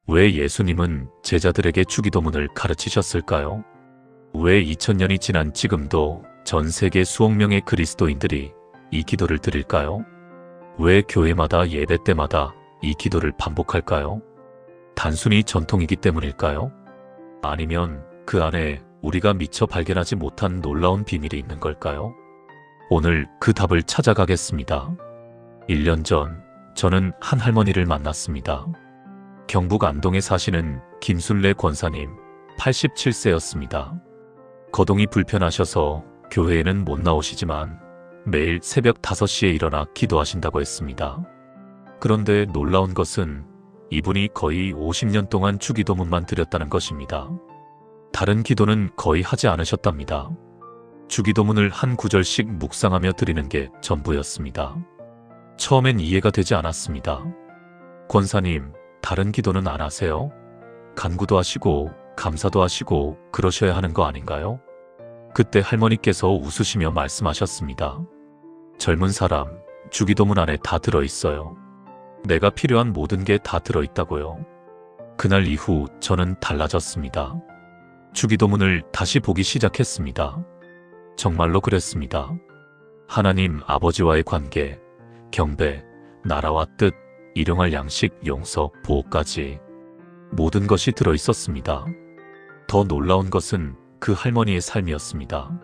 왜 예수님은 제자들에게 주기도문을 가르치셨을까요? 왜 2000년이 지난 지금도 전 세계 수억 명의 그리스도인들이 이 기도를 드릴까요? 왜 교회마다 예배 때마다 이 기도를 반복할까요? 단순히 전통이기 때문일까요? 아니면 그 안에 우리가 미처 발견하지 못한 놀라운 비밀이 있는 걸까요? 오늘 그 답을 찾아가겠습니다. 1년 전 저는 한 할머니를 만났습니다. 경북 안동에 사시는 김순례 권사님 87세였습니다. 거동이 불편하셔서 교회에는 못 나오시지만 매일 새벽 5시에 일어나 기도하신다고 했습니다. 그런데 놀라운 것은 이분이 거의 50년 동안 주기도문만 드렸다는 것입니다. 다른 기도는 거의 하지 않으셨답니다. 주기도문을 한 구절씩 묵상하며 드리는 게 전부였습니다. 처음엔 이해가 되지 않았습니다. 권사님, 다른 기도는 안 하세요? 간구도 하시고 감사도 하시고 그러셔야 하는 거 아닌가요? 그때 할머니께서 웃으시며 말씀하셨습니다. 젊은 사람, 주기도문 안에 다 들어있어요. 내가 필요한 모든 게 다 들어있다고요. 그날 이후 저는 달라졌습니다. 주기도문을 다시 보기 시작했습니다. 정말로 그랬습니다. 하나님 아버지와의 관계, 경배, 나라와 뜻, 일용할 양식, 용서, 보호까지 모든 것이 들어있었습니다. 더 놀라운 것은 그 할머니의 삶이었습니다.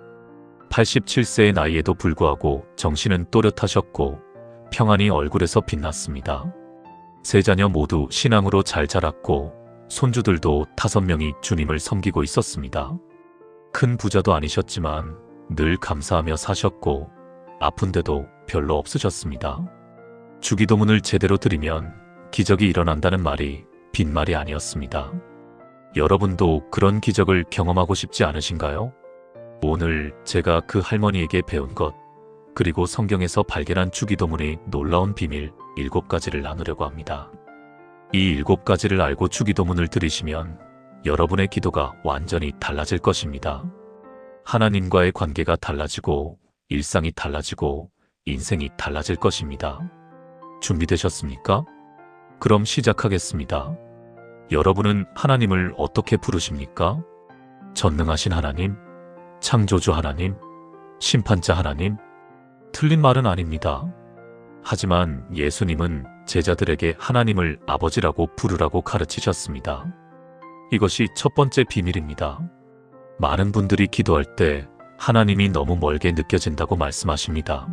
87세의 나이에도 불구하고 정신은 또렷하셨고 평안이 얼굴에서 빛났습니다. 세 자녀 모두 신앙으로 잘 자랐고 손주들도 5명이 주님을 섬기고 있었습니다. 큰 부자도 아니셨지만 늘 감사하며 사셨고 아픈데도 별로 없으셨습니다. 주기도문을 제대로 드리면 기적이 일어난다는 말이 빈말이 아니었습니다. 여러분도 그런 기적을 경험하고 싶지 않으신가요? 오늘 제가 그 할머니에게 배운 것, 그리고 성경에서 발견한 주기도문의 놀라운 비밀 7가지를 나누려고 합니다. 이 7가지를 알고 주기도문을 드리시면 여러분의 기도가 완전히 달라질 것입니다. 하나님과의 관계가 달라지고 일상이 달라지고 인생이 달라질 것입니다. 준비되셨습니까? 그럼 시작하겠습니다. 여러분은 하나님을 어떻게 부르십니까? 전능하신 하나님? 창조주 하나님? 심판자 하나님? 틀린 말은 아닙니다. 하지만 예수님은 제자들에게 하나님을 아버지라고 부르라고 가르치셨습니다. 이것이 첫 번째 비밀입니다. 많은 분들이 기도할 때 하나님이 너무 멀게 느껴진다고 말씀하십니다.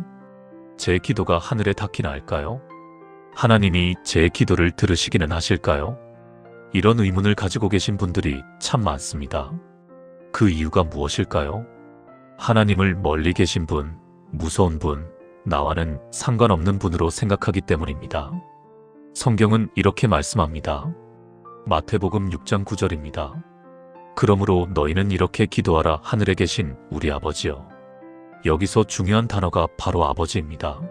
제 기도가 하늘에 닿기나 할까요? 하나님이 제 기도를 들으시기는 하실까요? 이런 의문을 가지고 계신 분들이 참 많습니다. 그 이유가 무엇일까요? 하나님을 멀리 계신 분, 무서운 분, 나와는 상관없는 분으로 생각하기 때문입니다. 성경은 이렇게 말씀합니다. 마태복음 6장 9절입니다. 그러므로 너희는 이렇게 기도하라. 하늘에 계신 우리 아버지여. 여기서 중요한 단어가 바로 아버지입니다.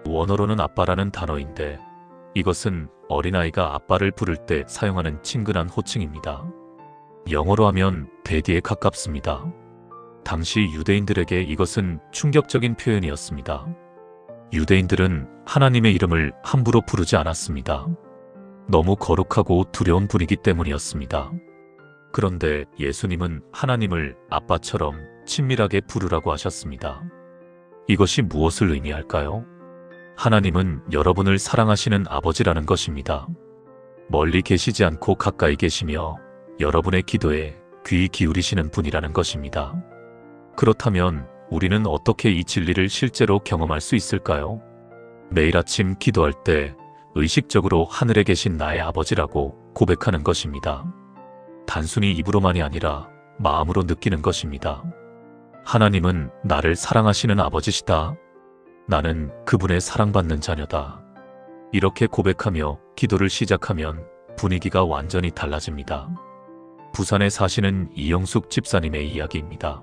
원어로는 아빠라는 단어인데 이것은 어린아이가 아빠를 부를 때 사용하는 친근한 호칭입니다. 영어로 하면 데디에 가깝습니다. 당시 유대인들에게 이것은 충격적인 표현이었습니다. 유대인들은 하나님의 이름을 함부로 부르지 않았습니다. 너무 거룩하고 두려운 분이기 때문이었습니다. 그런데 예수님은 하나님을 아빠처럼 친밀하게 부르라고 하셨습니다. 이것이 무엇을 의미할까요? 하나님은 여러분을 사랑하시는 아버지라는 것입니다. 멀리 계시지 않고 가까이 계시며 여러분의 기도에 귀 기울이시는 분이라는 것입니다. 그렇다면 우리는 어떻게 이 진리를 실제로 경험할 수 있을까요? 매일 아침 기도할 때 의식적으로 하늘에 계신 나의 아버지라고 고백하는 것입니다. 단순히 입으로만이 아니라 마음으로 느끼는 것입니다. 하나님은 나를 사랑하시는 아버지시다. 나는 그분의 사랑받는 자녀다. 이렇게 고백하며 기도를 시작하면 분위기가 완전히 달라집니다. 부산에 사시는 이영숙 집사님의 이야기입니다.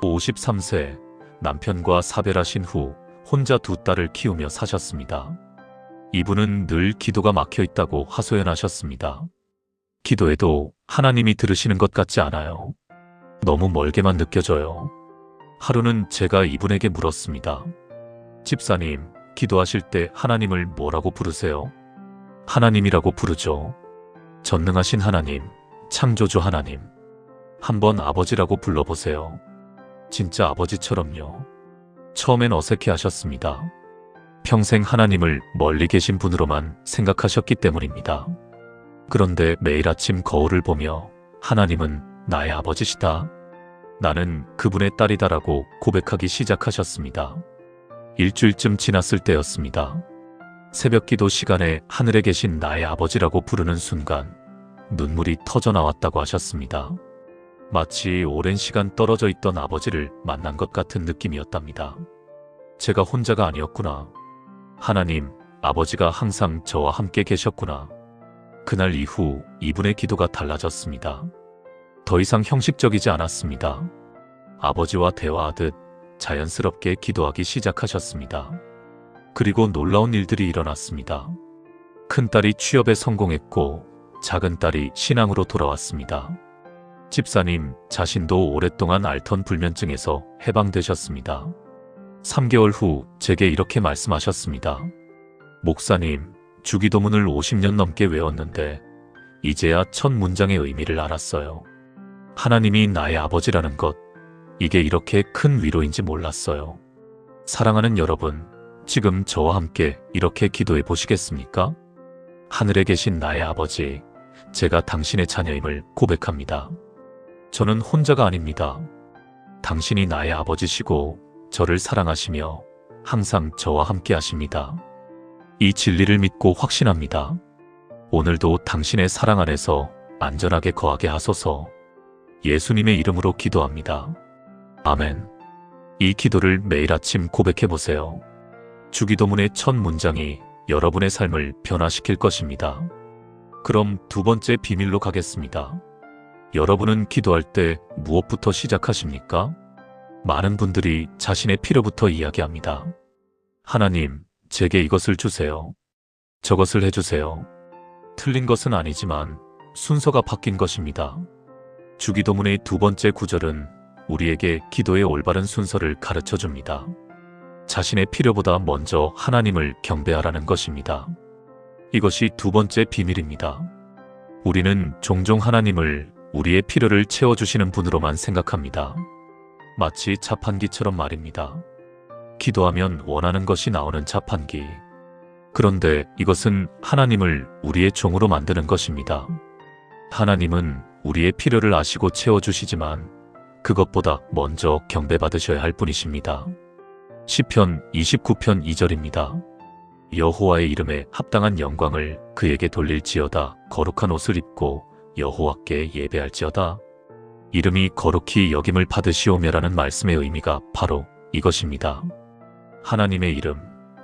53세, 남편과 사별하신 후 혼자 2딸을 키우며 사셨습니다. 이분은 늘 기도가 막혀 있다고 하소연하셨습니다. 기도해도 하나님이 들으시는 것 같지 않아요. 너무 멀게만 느껴져요. 하루는 제가 이분에게 물었습니다. 집사님, 기도하실 때 하나님을 뭐라고 부르세요? 하나님이라고 부르죠. 전능하신 하나님, 창조주 하나님, 한번 아버지라고 불러보세요. 진짜 아버지처럼요. 처음엔 어색해 하셨습니다. 평생 하나님을 멀리 계신 분으로만 생각하셨기 때문입니다. 그런데 매일 아침 거울을 보며 하나님은 나의 아버지시다. 나는 그분의 딸이다라고 고백하기 시작하셨습니다. 일주일쯤 지났을 때였습니다. 새벽 기도 시간에 하늘에 계신 나의 아버지라고 부르는 순간 눈물이 터져 나왔다고 하셨습니다. 마치 오랜 시간 떨어져 있던 아버지를 만난 것 같은 느낌이었답니다. 제가 혼자가 아니었구나. 하나님, 아버지가 항상 저와 함께 계셨구나. 그날 이후 이분의 기도가 달라졌습니다. 더 이상 형식적이지 않았습니다. 아버지와 대화하듯 자연스럽게 기도하기 시작하셨습니다. 그리고 놀라운 일들이 일어났습니다. 큰딸이 취업에 성공했고 작은딸이 신앙으로 돌아왔습니다. 집사님 자신도 오랫동안 앓던 불면증에서 해방되셨습니다. 3개월 후 제게 이렇게 말씀하셨습니다. 목사님, 주기도문을 50년 넘게 외웠는데 이제야 첫 문장의 의미를 알았어요. 하나님이 나의 아버지라는 것, 이게 이렇게 큰 위로인지 몰랐어요. 사랑하는 여러분, 지금 저와 함께 이렇게 기도해 보시겠습니까? 하늘에 계신 나의 아버지, 제가 당신의 자녀임을 고백합니다. 저는 혼자가 아닙니다. 당신이 나의 아버지시고 저를 사랑하시며 항상 저와 함께 하십니다. 이 진리를 믿고 확신합니다. 오늘도 당신의 사랑 안에서 안전하게 거하게 하소서. 예수님의 이름으로 기도합니다. 아멘. 이 기도를 매일 아침 고백해 보세요. 주기도문의 첫 문장이 여러분의 삶을 변화시킬 것입니다. 그럼 두 번째 비밀로 가겠습니다. 여러분은 기도할 때 무엇부터 시작하십니까? 많은 분들이 자신의 필요부터 이야기합니다. 하나님, 제게 이것을 주세요. 저것을 해주세요. 틀린 것은 아니지만 순서가 바뀐 것입니다. 주기도문의 두 번째 구절은 우리에게 기도의 올바른 순서를 가르쳐 줍니다. 자신의 필요보다 먼저 하나님을 경배하라는 것입니다. 이것이 두 번째 비밀입니다. 우리는 종종 하나님을 우리의 필요를 채워주시는 분으로만 생각합니다. 마치 자판기처럼 말입니다. 기도하면 원하는 것이 나오는 자판기. 그런데 이것은 하나님을 우리의 종으로 만드는 것입니다. 하나님은 우리의 필요를 아시고 채워주시지만 그것보다 먼저 경배받으셔야 할 분이십니다. 시편 29편 2절입니다. 여호와의 이름에 합당한 영광을 그에게 돌릴지어다. 거룩한 옷을 입고 여호와께 예배할지어다. 이름이 거룩히 여김을 받으시오며라는 말씀의 의미가 바로 이것입니다. 하나님의 이름,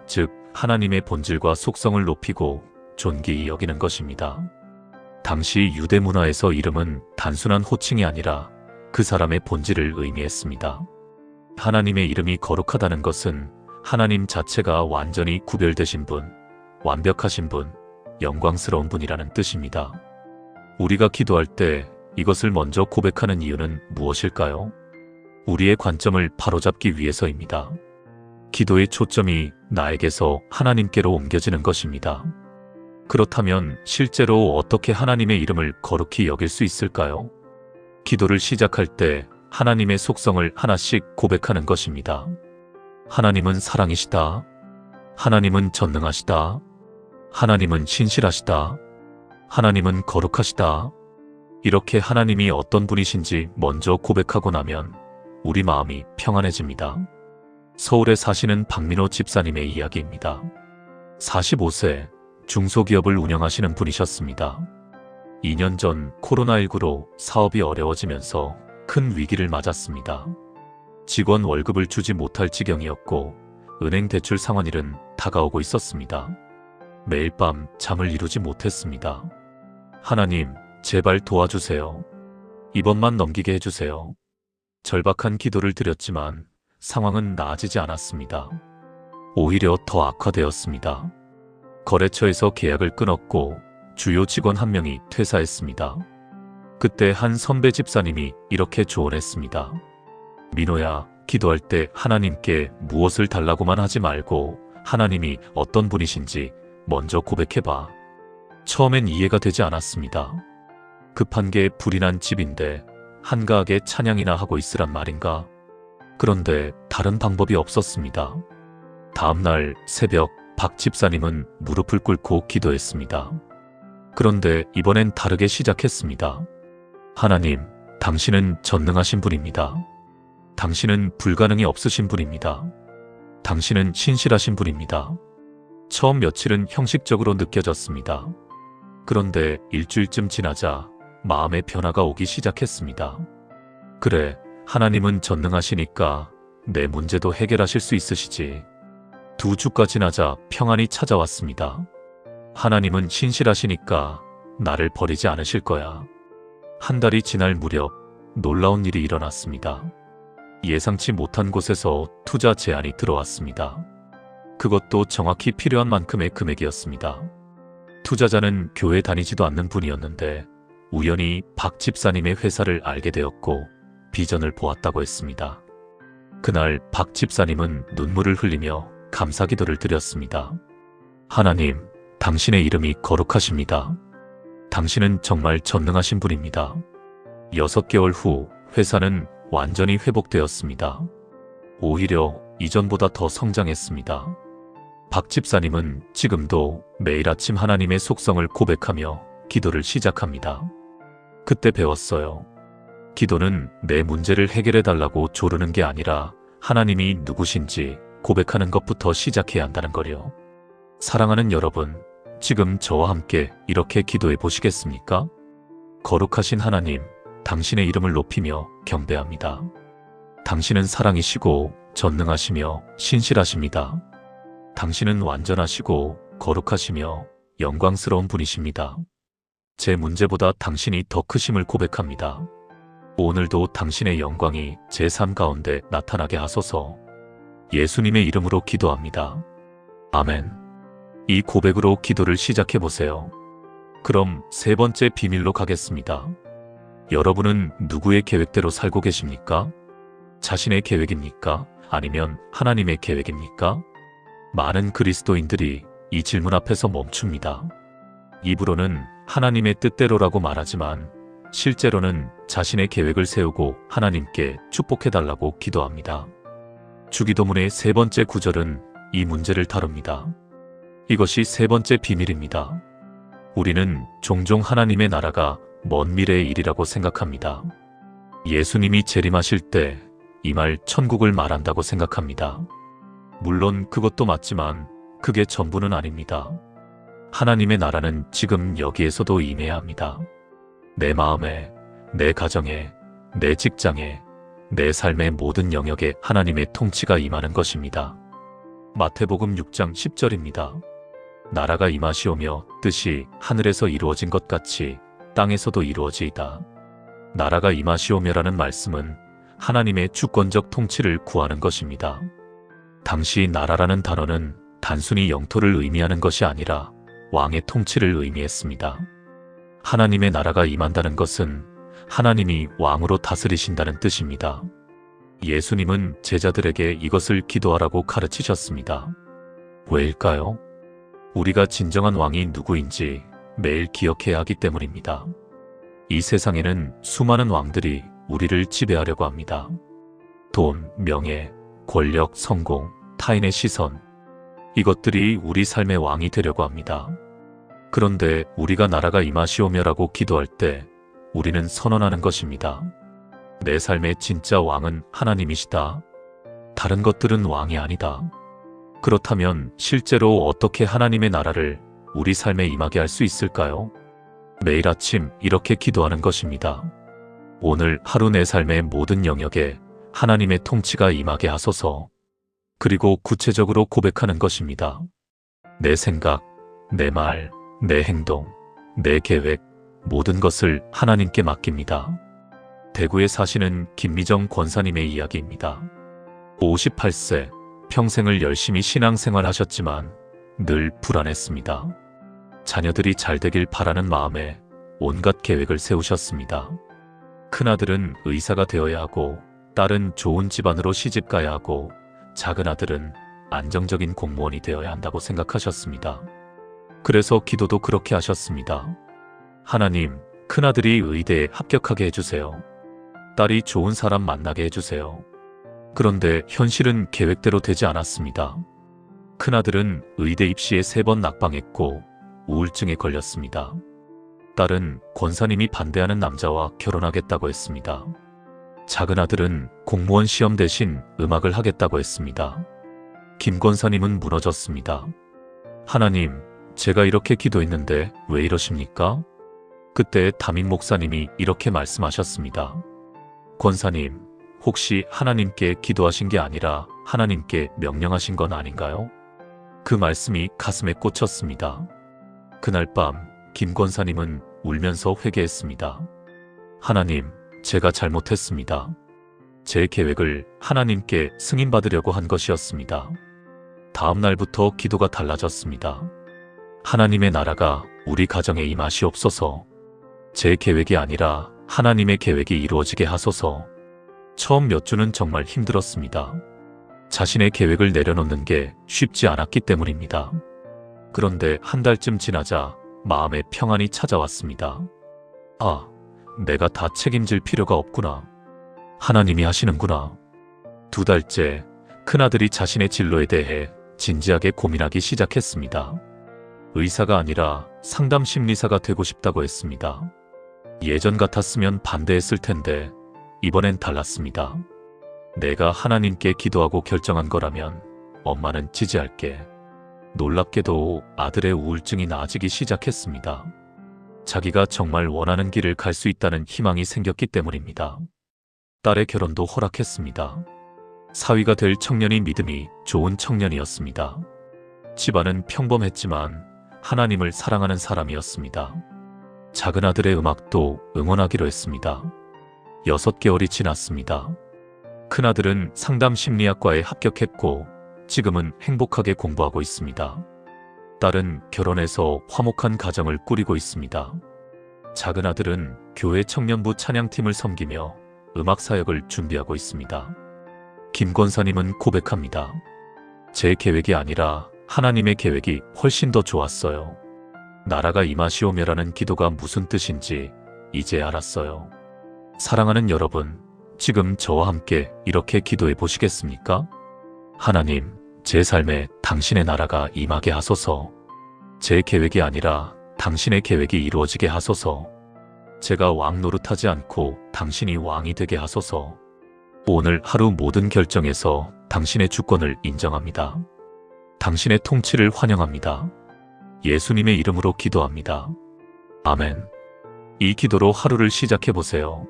즉 하나님의 본질과 속성을 높이고 존귀히 여기는 것입니다. 당시 유대 문화에서 이름은 단순한 호칭이 아니라 그 사람의 본질을 의미했습니다. 하나님의 이름이 거룩하다는 것은 하나님 자체가 완전히 구별되신 분, 완벽하신 분, 영광스러운 분이라는 뜻입니다. 우리가 기도할 때 이것을 먼저 고백하는 이유는 무엇일까요? 우리의 관점을 바로잡기 위해서입니다. 기도의 초점이 나에게서 하나님께로 옮겨지는 것입니다. 그렇다면 실제로 어떻게 하나님의 이름을 거룩히 여길 수 있을까요? 기도를 시작할 때 하나님의 속성을 하나씩 고백하는 것입니다. 하나님은 사랑이시다. 하나님은 전능하시다. 하나님은 신실하시다. 하나님은 거룩하시다. 이렇게 하나님이 어떤 분이신지 먼저 고백하고 나면 우리 마음이 평안해집니다. 서울에 사시는 박민호 집사님의 이야기입니다. 45세 중소기업을 운영하시는 분이셨습니다. 2년 전 코로나19로 사업이 어려워지면서 큰 위기를 맞았습니다. 직원 월급을 주지 못할 지경이었고 은행 대출 상환일은 다가오고 있었습니다. 매일 밤 잠을 이루지 못했습니다. 하나님, 제발 도와주세요. 이번만 넘기게 해주세요. 절박한 기도를 드렸지만 상황은 나아지지 않았습니다. 오히려 더 악화되었습니다. 거래처에서 계약을 끊었고 주요 직원 한 명이 퇴사했습니다. 그때 한 선배 집사님이 이렇게 조언했습니다. 민호야, 기도할 때 하나님께 무엇을 달라고만 하지 말고 하나님이 어떤 분이신지 먼저 고백해봐. 처음엔 이해가 되지 않았습니다. 급한 게 불이 난 집인데 한가하게 찬양이나 하고 있으란 말인가? 그런데 다른 방법이 없었습니다. 다음날 새벽 박 집사님은 무릎을 꿇고 기도했습니다. 그런데 이번엔 다르게 시작했습니다. 하나님, 당신은 전능하신 분입니다. 당신은 불가능이 없으신 분입니다. 당신은 신실하신 분입니다. 처음 며칠은 형식적으로 느껴졌습니다. 그런데 일주일쯤 지나자 마음의 변화가 오기 시작했습니다. 그래, 하나님은 전능하시니까 내 문제도 해결하실 수 있으시지. 2주가 지나자 평안이 찾아왔습니다. 하나님은 신실하시니까 나를 버리지 않으실 거야. 한 달이 지날 무렵 놀라운 일이 일어났습니다. 예상치 못한 곳에서 투자 제안이 들어왔습니다. 그것도 정확히 필요한 만큼의 금액이었습니다. 투자자는 교회 다니지도 않는 분이었는데 우연히 박 집사님의 회사를 알게 되었고 비전을 보았다고 했습니다. 그날 박 집사님은 눈물을 흘리며 감사기도를 드렸습니다. 하나님, 당신의 이름이 거룩하십니다. 당신은 정말 전능하신 분입니다. 6개월 후 회사는 완전히 회복되었습니다. 오히려 이전보다 더 성장했습니다. 박 집사님은 지금도 매일 아침 하나님의 속성을 고백하며 기도를 시작합니다. 그때 배웠어요. 기도는 내 문제를 해결해달라고 조르는 게 아니라 하나님이 누구신지 고백하는 것부터 시작해야 한다는 거요. 사랑하는 여러분, 지금 저와 함께 이렇게 기도해 보시겠습니까? 거룩하신 하나님, 당신의 이름을 높이며 경배합니다. 당신은 사랑이시고 전능하시며 신실하십니다. 당신은 완전하시고 거룩하시며 영광스러운 분이십니다. 제 문제보다 당신이 더 크심을 고백합니다. 오늘도 당신의 영광이 제 삶 가운데 나타나게 하소서. 예수님의 이름으로 기도합니다. 아멘. 이 고백으로 기도를 시작해 보세요. 그럼 3번째 비밀로 가겠습니다. 여러분은 누구의 계획대로 살고 계십니까? 자신의 계획입니까? 아니면 하나님의 계획입니까? 많은 그리스도인들이 이 질문 앞에서 멈춥니다. 입으로는 하나님의 뜻대로라고 말하지만 실제로는 자신의 계획을 세우고 하나님께 축복해달라고 기도합니다. 주기도문의 3번째 구절은 이 문제를 다룹니다. 이것이 3번째 비밀입니다. 우리는 종종 하나님의 나라가 먼 미래의 일이라고 생각합니다. 예수님이 재림하실 때 이 말 천국을 말한다고 생각합니다. 물론 그것도 맞지만 그게 전부는 아닙니다. 하나님의 나라는 지금 여기에서도 임해야 합니다. 내 마음에, 내 가정에, 내 직장에, 내 삶의 모든 영역에 하나님의 통치가 임하는 것입니다. 마태복음 6장 10절입니다. 나라가 임하시오며 뜻이 하늘에서 이루어진 것 같이 땅에서도 이루어지이다. 나라가 임하시오며라는 말씀은 하나님의 주권적 통치를 구하는 것입니다. 당시 나라라는 단어는 단순히 영토를 의미하는 것이 아니라 왕의 통치를 의미했습니다. 하나님의 나라가 임한다는 것은 하나님이 왕으로 다스리신다는 뜻입니다. 예수님은 제자들에게 이것을 기도하라고 가르치셨습니다. 왜일까요? 우리가 진정한 왕이 누구인지 매일 기억해야 하기 때문입니다. 이 세상에는 수많은 왕들이 우리를 지배하려고 합니다. 돈, 명예, 권력, 성공, 타인의 시선, 이것들이 우리 삶의 왕이 되려고 합니다. 그런데 우리가 나라가 임하시오며라고 기도할 때 우리는 선언하는 것입니다. 내 삶의 진짜 왕은 하나님이시다. 다른 것들은 왕이 아니다. 그렇다면 실제로 어떻게 하나님의 나라를 우리 삶에 임하게 할 수 있을까요? 매일 아침 이렇게 기도하는 것입니다. 오늘 하루 내 삶의 모든 영역에 하나님의 통치가 임하게 하소서. 그리고 구체적으로 고백하는 것입니다. 내 생각, 내 말, 내 행동, 내 계획, 모든 것을 하나님께 맡깁니다. 대구에 사시는 김미정 권사님의 이야기입니다. 58세, 평생을 열심히 신앙생활 하셨지만 늘 불안했습니다. 자녀들이 잘 되길 바라는 마음에 온갖 계획을 세우셨습니다. 큰아들은 의사가 되어야 하고, 딸은 좋은 집안으로 시집가야 하고, 작은 아들은 안정적인 공무원이 되어야 한다고 생각하셨습니다. 그래서 기도도 그렇게 하셨습니다. 하나님, 큰아들이 의대에 합격하게 해주세요. 딸이 좋은 사람 만나게 해주세요. 그런데 현실은 계획대로 되지 않았습니다. 큰아들은 의대 입시에 3번 낙방했고 우울증에 걸렸습니다. 딸은 권사님이 반대하는 남자와 결혼하겠다고 했습니다. 작은 아들은 공무원 시험 대신 음악을 하겠다고 했습니다. 김 권사님은 무너졌습니다. 하나님, 제가 이렇게 기도했는데 왜 이러십니까? 그때 담임 목사님이 이렇게 말씀하셨습니다. 권사님, 혹시 하나님께 기도하신 게 아니라 하나님께 명령하신 건 아닌가요? 그 말씀이 가슴에 꽂혔습니다. 그날 밤 김 권사님은 울면서 회개했습니다. 하나님, 제가 잘못했습니다. 제 계획을 하나님께 승인받으려고 한 것이었습니다. 다음 날부터 기도가 달라졌습니다. 하나님의 나라가 우리 가정에 임하시옵소서. 제 계획이 아니라 하나님의 계획이 이루어지게 하소서. 처음 몇 주는 정말 힘들었습니다. 자신의 계획을 내려놓는 게 쉽지 않았기 때문입니다. 그런데 한 달쯤 지나자 마음의 평안이 찾아왔습니다. 아, 내가 다 책임질 필요가 없구나. 하나님이 하시는구나. 2달째, 큰아들이 자신의 진로에 대해 진지하게 고민하기 시작했습니다. 의사가 아니라 상담 심리사가 되고 싶다고 했습니다. 예전 같았으면 반대했을 텐데 이번엔 달랐습니다. 내가 하나님께 기도하고 결정한 거라면 엄마는 지지할게. 놀랍게도 아들의 우울증이 나아지기 시작했습니다. 자기가 정말 원하는 길을 갈 수 있다는 희망이 생겼기 때문입니다. 딸의 결혼도 허락했습니다. 사위가 될 청년이 믿음이 좋은 청년이었습니다. 집안은 평범했지만 하나님을 사랑하는 사람이었습니다. 작은 아들의 음악도 응원하기로 했습니다. 6개월이 지났습니다. 큰아들은 상담심리학과에 합격했고 지금은 행복하게 공부하고 있습니다. 딸은 결혼해서 화목한 가정을 꾸리고 있습니다. 작은 아들은 교회 청년부 찬양팀을 섬기며 음악 사역을 준비하고 있습니다. 김 권사님은 고백합니다. 제 계획이 아니라 하나님의 계획이 훨씬 더 좋았어요. 나라가 임하시오며라는 기도가 무슨 뜻인지 이제 알았어요. 사랑하는 여러분, 지금 저와 함께 이렇게 기도해 보시겠습니까? 하나님, 제 삶에 당신의 나라가 임하게 하소서. 제 계획이 아니라 당신의 계획이 이루어지게 하소서. 제가 왕 노릇하지 않고 당신이 왕이 되게 하소서. 오늘 하루 모든 결정에서 당신의 주권을 인정합니다. 당신의 통치를 환영합니다. 예수님의 이름으로 기도합니다. 아멘. 이 기도로 하루를 시작해 보세요.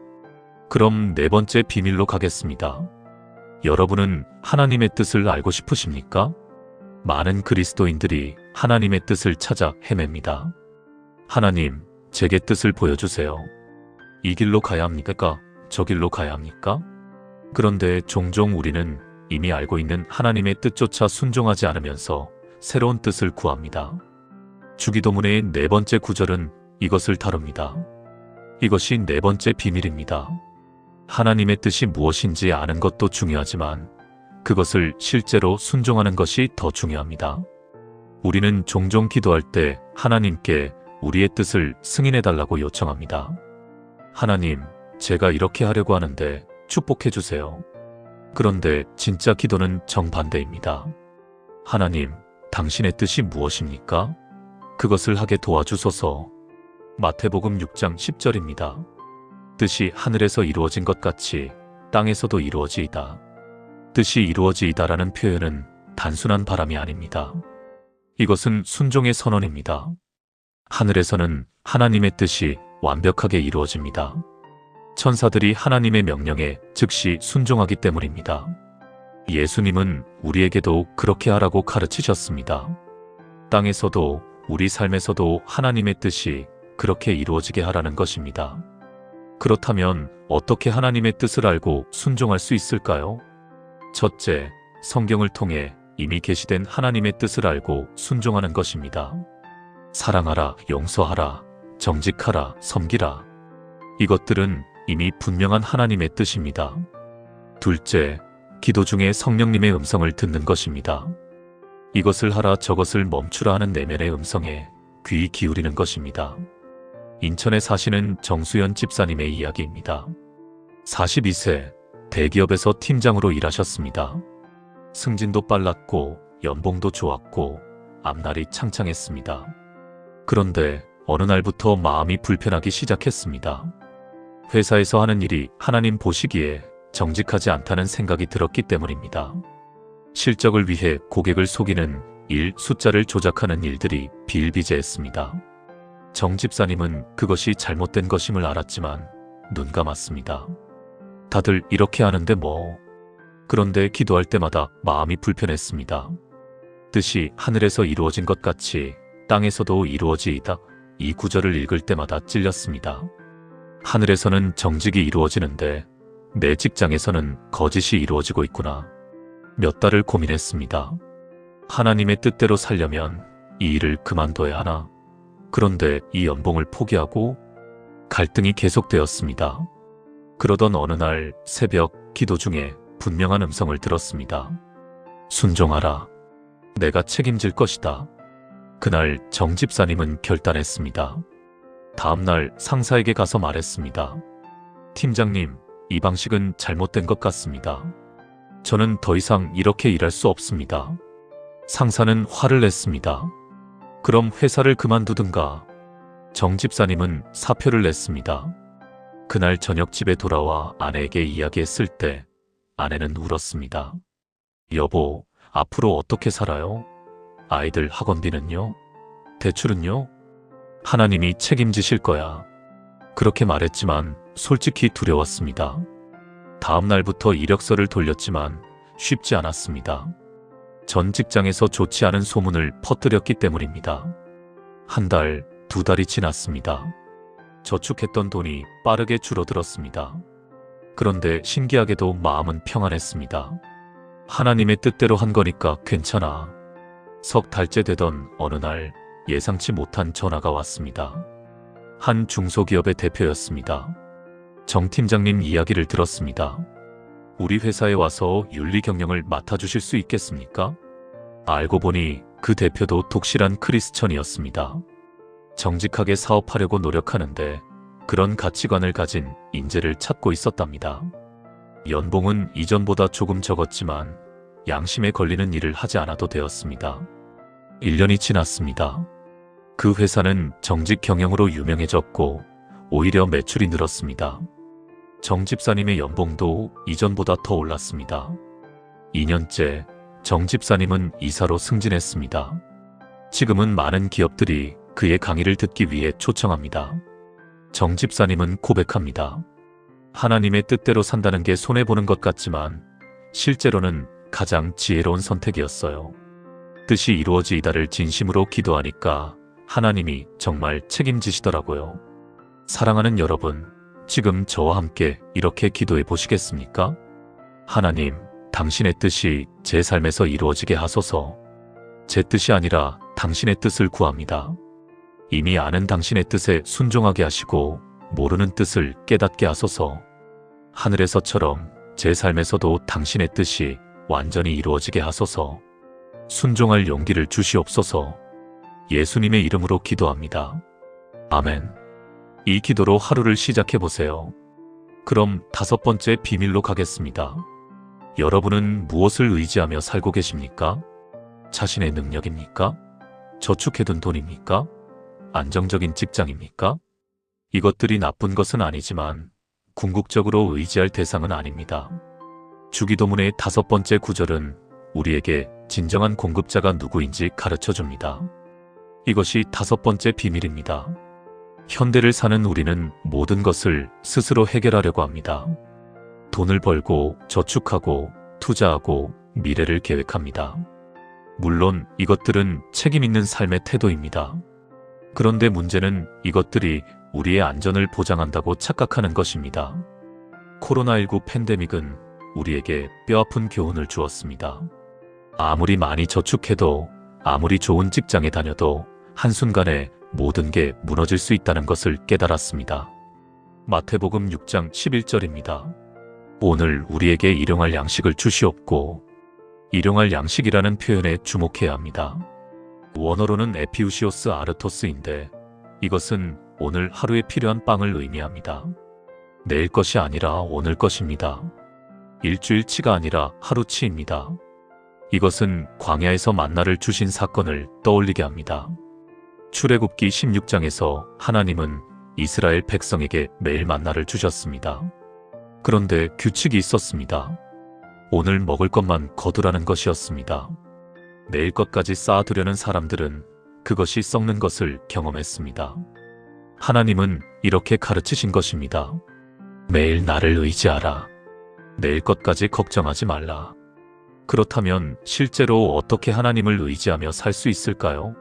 그럼 4번째 비밀로 가겠습니다. 여러분은 하나님의 뜻을 알고 싶으십니까? 많은 그리스도인들이 하나님의 뜻을 찾아 헤맵니다. 하나님, 제게 뜻을 보여주세요. 이 길로 가야 합니까? 저 길로 가야 합니까? 그런데 종종 우리는 이미 알고 있는 하나님의 뜻조차 순종하지 않으면서 새로운 뜻을 구합니다. 주기도문의 4번째 구절은 이것을 다룹니다. 이것이 4번째 비밀입니다. 하나님의 뜻이 무엇인지 아는 것도 중요하지만 그것을 실제로 순종하는 것이 더 중요합니다. 우리는 종종 기도할 때 하나님께 우리의 뜻을 승인해달라고 요청합니다. 하나님, 제가 이렇게 하려고 하는데 축복해 주세요. 그런데 진짜 기도는 정반대입니다. 하나님, 당신의 뜻이 무엇입니까? 그것을 하게 도와주소서. 마태복음 6장 10절입니다. 뜻이 하늘에서 이루어진 것 같이 땅에서도 이루어지이다. 뜻이 이루어지이다라는 표현은 단순한 바람이 아닙니다. 이것은 순종의 선언입니다. 하늘에서는 하나님의 뜻이 완벽하게 이루어집니다. 천사들이 하나님의 명령에 즉시 순종하기 때문입니다. 예수님은 우리에게도 그렇게 하라고 가르치셨습니다. 땅에서도 우리 삶에서도 하나님의 뜻이 그렇게 이루어지게 하라는 것입니다. 그렇다면 어떻게 하나님의 뜻을 알고 순종할 수 있을까요? 첫째, 성경을 통해 이미 계시된 하나님의 뜻을 알고 순종하는 것입니다. 사랑하라, 용서하라, 정직하라, 섬기라. 이것들은 이미 분명한 하나님의 뜻입니다. 둘째, 기도 중에 성령님의 음성을 듣는 것입니다. 이것을 하라, 저것을 멈추라 하는 내면의 음성에 귀 기울이는 것입니다. 인천에 사시는 정수연 집사님의 이야기입니다. 42세, 대기업에서 팀장으로 일하셨습니다. 승진도 빨랐고 연봉도 좋았고 앞날이 창창했습니다. 그런데 어느 날부터 마음이 불편하기 시작했습니다. 회사에서 하는 일이 하나님 보시기에 정직하지 않다는 생각이 들었기 때문입니다. 실적을 위해 고객을 속이는 일, 숫자를 조작하는 일들이 비일비재했습니다. 정 집사님은 그것이 잘못된 것임을 알았지만 눈 감았습니다. 다들 이렇게 하는데 뭐. 그런데 기도할 때마다 마음이 불편했습니다. 뜻이 하늘에서 이루어진 것 같이 땅에서도 이루어지이다. 이 구절을 읽을 때마다 찔렸습니다. 하늘에서는 정직이 이루어지는데 내 직장에서는 거짓이 이루어지고 있구나. 몇 달을 고민했습니다. 하나님의 뜻대로 살려면 이 일을 그만둬야 하나. 그런데 이 연봉을 포기하고 갈등이 계속되었습니다. 그러던 어느 날 새벽 기도 중에 분명한 음성을 들었습니다. 순종하라. 내가 책임질 것이다. 그날 정 집사님은 결단했습니다. 다음날 상사에게 가서 말했습니다. 팀장님, 이 방식은 잘못된 것 같습니다. 저는 더 이상 이렇게 일할 수 없습니다. 상사는 화를 냈습니다. 그럼 회사를 그만두든가. 정 집사님은 사표를 냈습니다. 그날 저녁 집에 돌아와 아내에게 이야기했을 때 아내는 울었습니다. 여보, 앞으로 어떻게 살아요? 아이들 학원비는요? 대출은요? 하나님이 책임지실 거야. 그렇게 말했지만 솔직히 두려웠습니다. 다음 날부터 이력서를 돌렸지만 쉽지 않았습니다. 전 직장에서 좋지 않은 소문을 퍼뜨렸기 때문입니다. 한 달, 두 달이 지났습니다. 저축했던 돈이 빠르게 줄어들었습니다. 그런데 신기하게도 마음은 평안했습니다. 하나님의 뜻대로 한 거니까 괜찮아. 석 달째 되던 어느 날 예상치 못한 전화가 왔습니다. 한 중소기업의 대표였습니다. 정 팀장님 이야기를 들었습니다. 우리 회사에 와서 윤리 경영을 맡아주실 수 있겠습니까? 알고 보니 그 대표도 독실한 크리스천이었습니다. 정직하게 사업하려고 노력하는데 그런 가치관을 가진 인재를 찾고 있었답니다. 연봉은 이전보다 조금 적었지만 양심에 걸리는 일을 하지 않아도 되었습니다. 1년이 지났습니다. 그 회사는 정직 경영으로 유명해졌고 오히려 매출이 늘었습니다. 정 집사님의 연봉도 이전보다 더 올랐습니다. 2년째 정 집사님은 이사로 승진했습니다. 지금은 많은 기업들이 그의 강의를 듣기 위해 초청합니다. 정 집사님은 고백합니다. 하나님의 뜻대로 산다는 게 손해보는 것 같지만 실제로는 가장 지혜로운 선택이었어요. 뜻이 이루어지이다를 진심으로 기도하니까 하나님이 정말 책임지시더라고요. 사랑하는 여러분, 지금 저와 함께 이렇게 기도해 보시겠습니까? 하나님, 당신의 뜻이 제 삶에서 이루어지게 하소서. 제 뜻이 아니라 당신의 뜻을 구합니다. 이미 아는 당신의 뜻에 순종하게 하시고 모르는 뜻을 깨닫게 하소서. 하늘에서처럼 제 삶에서도 당신의 뜻이 완전히 이루어지게 하소서. 순종할 용기를 주시옵소서. 예수님의 이름으로 기도합니다. 아멘. 이 기도로 하루를 시작해 보세요. 그럼 5번째 비밀로 가겠습니다. 여러분은 무엇을 의지하며 살고 계십니까? 자신의 능력입니까? 저축해둔 돈입니까? 안정적인 직장입니까? 이것들이 나쁜 것은 아니지만 궁극적으로 의지할 대상은 아닙니다. 주기도문의 5번째 구절은 우리에게 진정한 공급자가 누구인지 가르쳐줍니다. 이것이 5번째 비밀입니다. 현대를 사는 우리는 모든 것을 스스로 해결하려고 합니다. 돈을 벌고 저축하고 투자하고 미래를 계획합니다. 물론 이것들은 책임 있는 삶의 태도입니다. 그런데 문제는 이것들이 우리의 안전을 보장한다고 착각하는 것입니다. 코로나19 팬데믹은 우리에게 뼈아픈 교훈을 주었습니다. 아무리 많이 저축해도 아무리 좋은 직장에 다녀도 한순간에 모든 게 무너질 수 있다는 것을 깨달았습니다. 마태복음 6장 11절입니다. 오늘 우리에게 일용할 양식을 주시옵고, 일용할 양식이라는 표현에 주목해야 합니다. 원어로는 에피우시오스 아르토스인데 이것은 오늘 하루에 필요한 빵을 의미합니다. 내일 것이 아니라 오늘 것입니다. 일주일치가 아니라 하루치입니다. 이것은 광야에서 만나를 주신 사건을 떠올리게 합니다. 출애굽기 16장에서 하나님은 이스라엘 백성에게 매일 만나를 주셨습니다. 그런데 규칙이 있었습니다. 오늘 먹을 것만 거두라는 것이었습니다. 내일 것까지 쌓아두려는 사람들은 그것이 썩는 것을 경험했습니다. 하나님은 이렇게 가르치신 것입니다. 매일 나를 의지하라. 내일 것까지 걱정하지 말라. 그렇다면 실제로 어떻게 하나님을 의지하며 살 수 있을까요?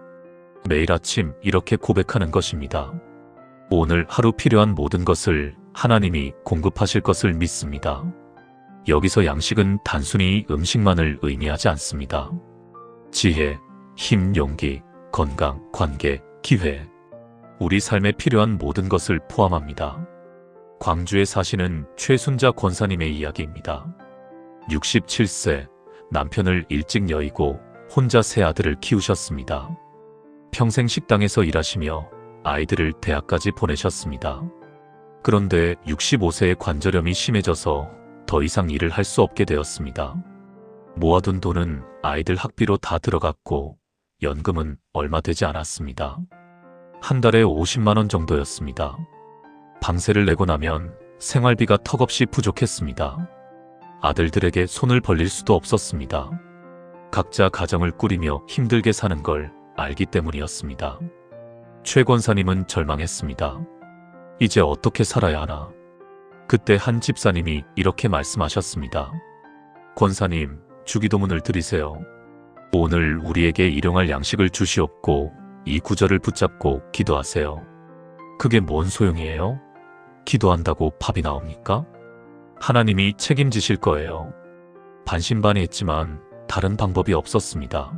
매일 아침 이렇게 고백하는 것입니다. 오늘 하루 필요한 모든 것을 하나님이 공급하실 것을 믿습니다. 여기서 양식은 단순히 음식만을 의미하지 않습니다. 지혜, 힘, 용기, 건강, 관계, 기회, 우리 삶에 필요한 모든 것을 포함합니다. 광주에 사시는 최순자 권사님의 이야기입니다. 67세, 남편을 일찍 여의고 혼자 세 아들을 키우셨습니다. 평생 식당에서 일하시며 아이들을 대학까지 보내셨습니다. 그런데 65세의 관절염이 심해져서 더 이상 일을 할 수 없게 되었습니다. 모아둔 돈은 아이들 학비로 다 들어갔고 연금은 얼마 되지 않았습니다. 한 달에 50만 원 정도였습니다. 방세를 내고 나면 생활비가 턱없이 부족했습니다. 아들들에게 손을 벌릴 수도 없었습니다. 각자 가정을 꾸리며 힘들게 사는 걸 알기 때문이었습니다. 최 권사님은 절망했습니다. 이제 어떻게 살아야 하나? 그때 한 집사님이 이렇게 말씀하셨습니다. 권사님, 주기도문을 드리세요. 오늘 우리에게 일용할 양식을 주시옵고 이 구절을 붙잡고 기도하세요. 그게 뭔 소용이에요? 기도한다고 밥이 나옵니까? 하나님이 책임지실 거예요. 반신반의했지만 다른 방법이 없었습니다.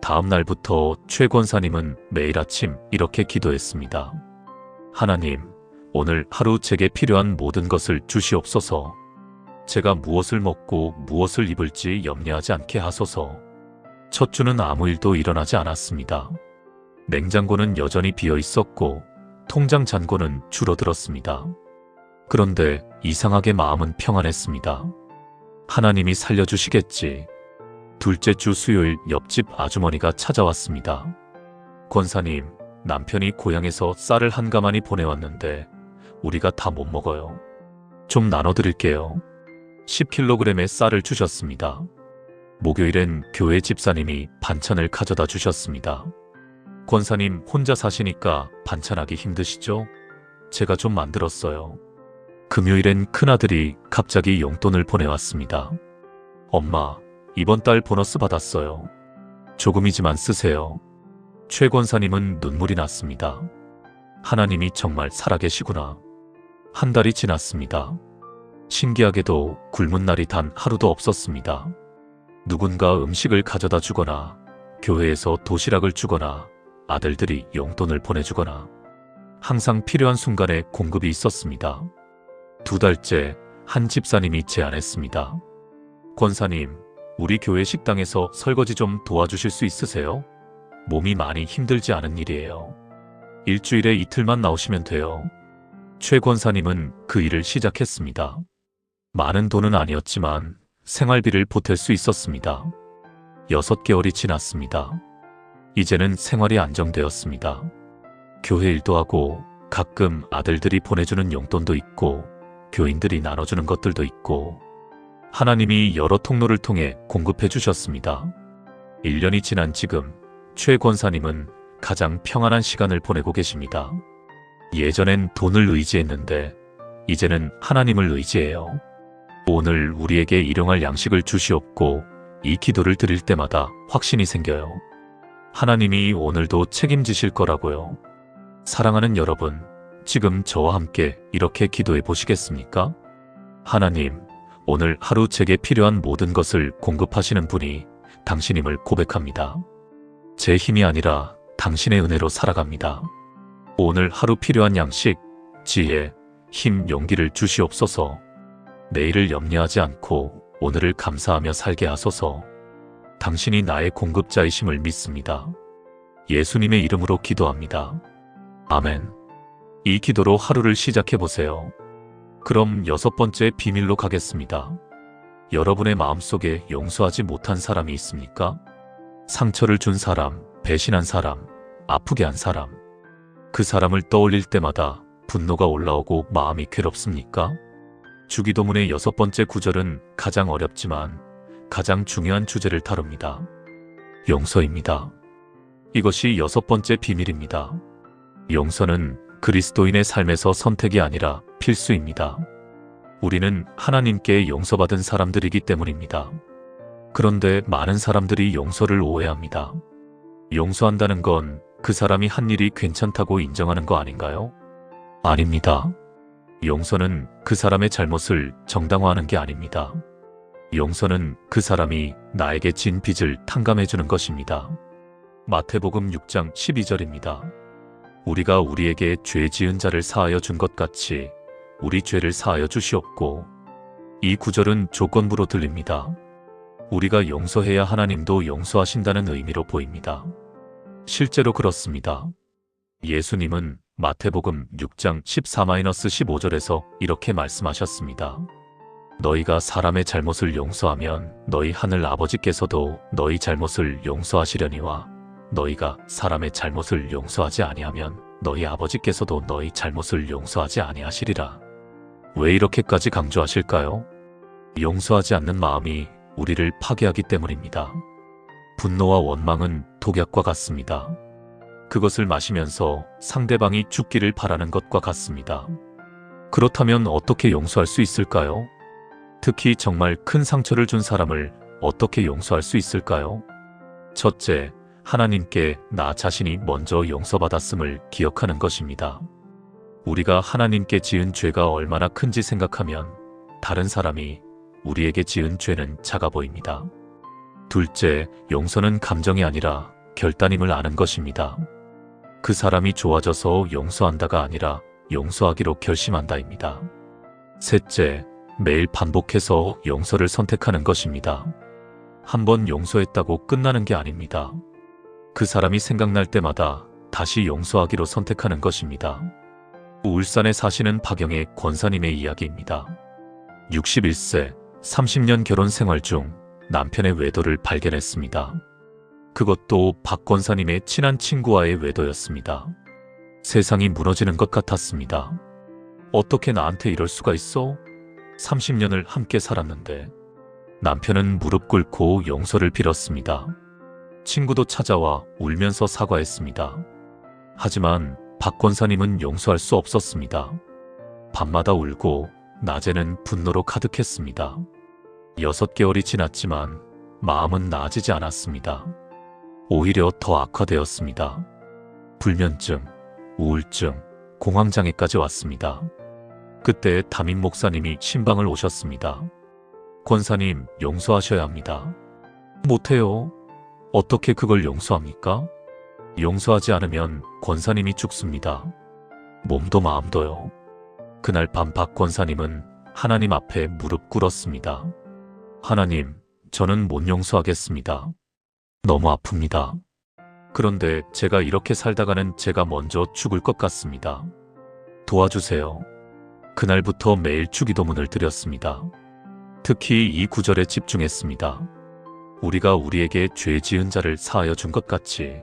다음 날부터 최 권사님은 매일 아침 이렇게 기도했습니다. 하나님, 오늘 하루 제게 필요한 모든 것을 주시옵소서. 제가 무엇을 먹고 무엇을 입을지 염려하지 않게 하소서. 첫 주는 아무 일도 일어나지 않았습니다. 냉장고는 여전히 비어 있었고 통장 잔고는 줄어들었습니다. 그런데 이상하게 마음은 평안했습니다. 하나님이 살려주시겠지. 둘째 주 수요일 옆집 아주머니가 찾아왔습니다. 권사님, 남편이 고향에서 쌀을 한 가마니 보내왔는데 우리가 다 못 먹어요. 좀 나눠드릴게요. 10kg의 쌀을 주셨습니다. 목요일엔 교회 집사님이 반찬을 가져다 주셨습니다. 권사님 혼자 사시니까 반찬하기 힘드시죠? 제가 좀 만들었어요. 금요일엔 큰아들이 갑자기 용돈을 보내왔습니다. 엄마, 이번 달 보너스 받았어요. 조금이지만 쓰세요. 최 권사님은 눈물이 났습니다. 하나님이 정말 살아계시구나. 한 달이 지났습니다. 신기하게도 굶은 날이 단 하루도 없었습니다. 누군가 음식을 가져다 주거나 교회에서 도시락을 주거나 아들들이 용돈을 보내주거나 항상 필요한 순간에 공급이 있었습니다. 2달째 한 집사님이 제안했습니다. 권사님, 우리 교회 식당에서 설거지 좀 도와주실 수 있으세요? 몸이 많이 힘들지 않은 일이에요. 일주일에 이틀만 나오시면 돼요. 최 권사님은 그 일을 시작했습니다. 많은 돈은 아니었지만 생활비를 보탤 수 있었습니다. 6개월이 지났습니다. 이제는 생활이 안정되었습니다. 교회 일도 하고 가끔 아들들이 보내주는 용돈도 있고 교인들이 나눠주는 것들도 있고 하나님이 여러 통로를 통해 공급해 주셨습니다. 1년이 지난 지금 최 권사님은 가장 평안한 시간을 보내고 계십니다. 예전엔 돈을 의지했는데 이제는 하나님을 의지해요. 오늘 우리에게 일용할 양식을 주시옵고 이 기도를 드릴 때마다 확신이 생겨요. 하나님이 오늘도 책임지실 거라고요. 사랑하는 여러분, 지금 저와 함께 이렇게 기도해 보시겠습니까? 하나님, 오늘 하루 제게 필요한 모든 것을 공급하시는 분이 당신임을 고백합니다. 제 힘이 아니라 당신의 은혜로 살아갑니다. 오늘 하루 필요한 양식, 지혜, 힘, 용기를 주시옵소서. 내일을 염려하지 않고 오늘을 감사하며 살게 하소서. 당신이 나의 공급자이심을 믿습니다. 예수님의 이름으로 기도합니다. 아멘. 이 기도로 하루를 시작해 보세요. 그럼 6번째 비밀로 가겠습니다. 여러분의 마음속에 용서하지 못한 사람이 있습니까? 상처를 준 사람, 배신한 사람, 아프게 한 사람. 그 사람을 떠올릴 때마다 분노가 올라오고 마음이 괴롭습니까? 주기도문의 6번째 구절은 가장 어렵지만 가장 중요한 주제를 다룹니다. 용서입니다. 이것이 6번째 비밀입니다. 용서는 그리스도인의 삶에서 선택이 아니라 필수입니다. 우리는 하나님께 용서받은 사람들이기 때문입니다. 그런데 많은 사람들이 용서를 오해합니다. 용서한다는 건 그 사람이 한 일이 괜찮다고 인정하는 거 아닌가요? 아닙니다. 용서는 그 사람의 잘못을 정당화하는 게 아닙니다. 용서는 그 사람이 나에게 진 빚을 탕감해주는 것입니다. 마태복음 6장 12절입니다. 우리가 우리에게 죄 지은 자를 사하여 준 것 같이 우리 죄를 사하여 주시옵고. 이 구절은 조건부로 들립니다. 우리가 용서해야 하나님도 용서하신다는 의미로 보입니다. 실제로 그렇습니다. 예수님은 마태복음 6장 14-15절에서 이렇게 말씀하셨습니다. 너희가 사람의 잘못을 용서하면 너희 하늘 아버지께서도 너희 잘못을 용서하시려니와 너희가 사람의 잘못을 용서하지 아니하면 너희 아버지께서도 너희 잘못을 용서하지 아니하시리라. 왜 이렇게까지 강조하실까요? 용서하지 않는 마음이 우리를 파괴하기 때문입니다. 분노와 원망은 독약과 같습니다. 그것을 마시면서 상대방이 죽기를 바라는 것과 같습니다. 그렇다면 어떻게 용서할 수 있을까요? 특히 정말 큰 상처를 준 사람을 어떻게 용서할 수 있을까요? 첫째, 하나님께 나 자신이 먼저 용서받았음을 기억하는 것입니다. 우리가 하나님께 지은 죄가 얼마나 큰지 생각하면 다른 사람이 우리에게 지은 죄는 작아 보입니다. 둘째, 용서는 감정이 아니라 결단임을 아는 것입니다. 그 사람이 좋아져서 용서한다가 아니라 용서하기로 결심한다입니다. 셋째, 매일 반복해서 용서를 선택하는 것입니다. 한 번 용서했다고 끝나는 게 아닙니다. 그 사람이 생각날 때마다 다시 용서하기로 선택하는 것입니다. 울산에 사시는 박영애 권사님의 이야기입니다. 61세, 30년 결혼 생활 중 남편의 외도를 발견했습니다. 그것도 박 권사님의 친한 친구와의 외도였습니다. 세상이 무너지는 것 같았습니다. 어떻게 나한테 이럴 수가 있어? 30년을 함께 살았는데. 남편은 무릎 꿇고 용서를 빌었습니다. 친구도 찾아와 울면서 사과했습니다. 하지만 박 권사님은 용서할 수 없었습니다. 밤마다 울고 낮에는 분노로 가득했습니다. 6개월이 지났지만 마음은 나아지지 않았습니다. 오히려 더 악화되었습니다. 불면증, 우울증, 공황장애까지 왔습니다. 그때 담임 목사님이 신방을 오셨습니다. 권사님, 용서하셔야 합니다. 못해요. 어떻게 그걸 용서합니까? 용서하지 않으면 권사님이 죽습니다. 몸도 마음도요. 그날 밤 박 권사님은 하나님 앞에 무릎 꿇었습니다. 하나님, 저는 못 용서하겠습니다. 너무 아픕니다. 그런데 제가 이렇게 살다가는 제가 먼저 죽을 것 같습니다. 도와주세요. 그날부터 매일 주기도문을 드렸습니다. 특히 이 구절에 집중했습니다. 우리가 우리에게 죄 지은 자를 사하여 준 것 같이.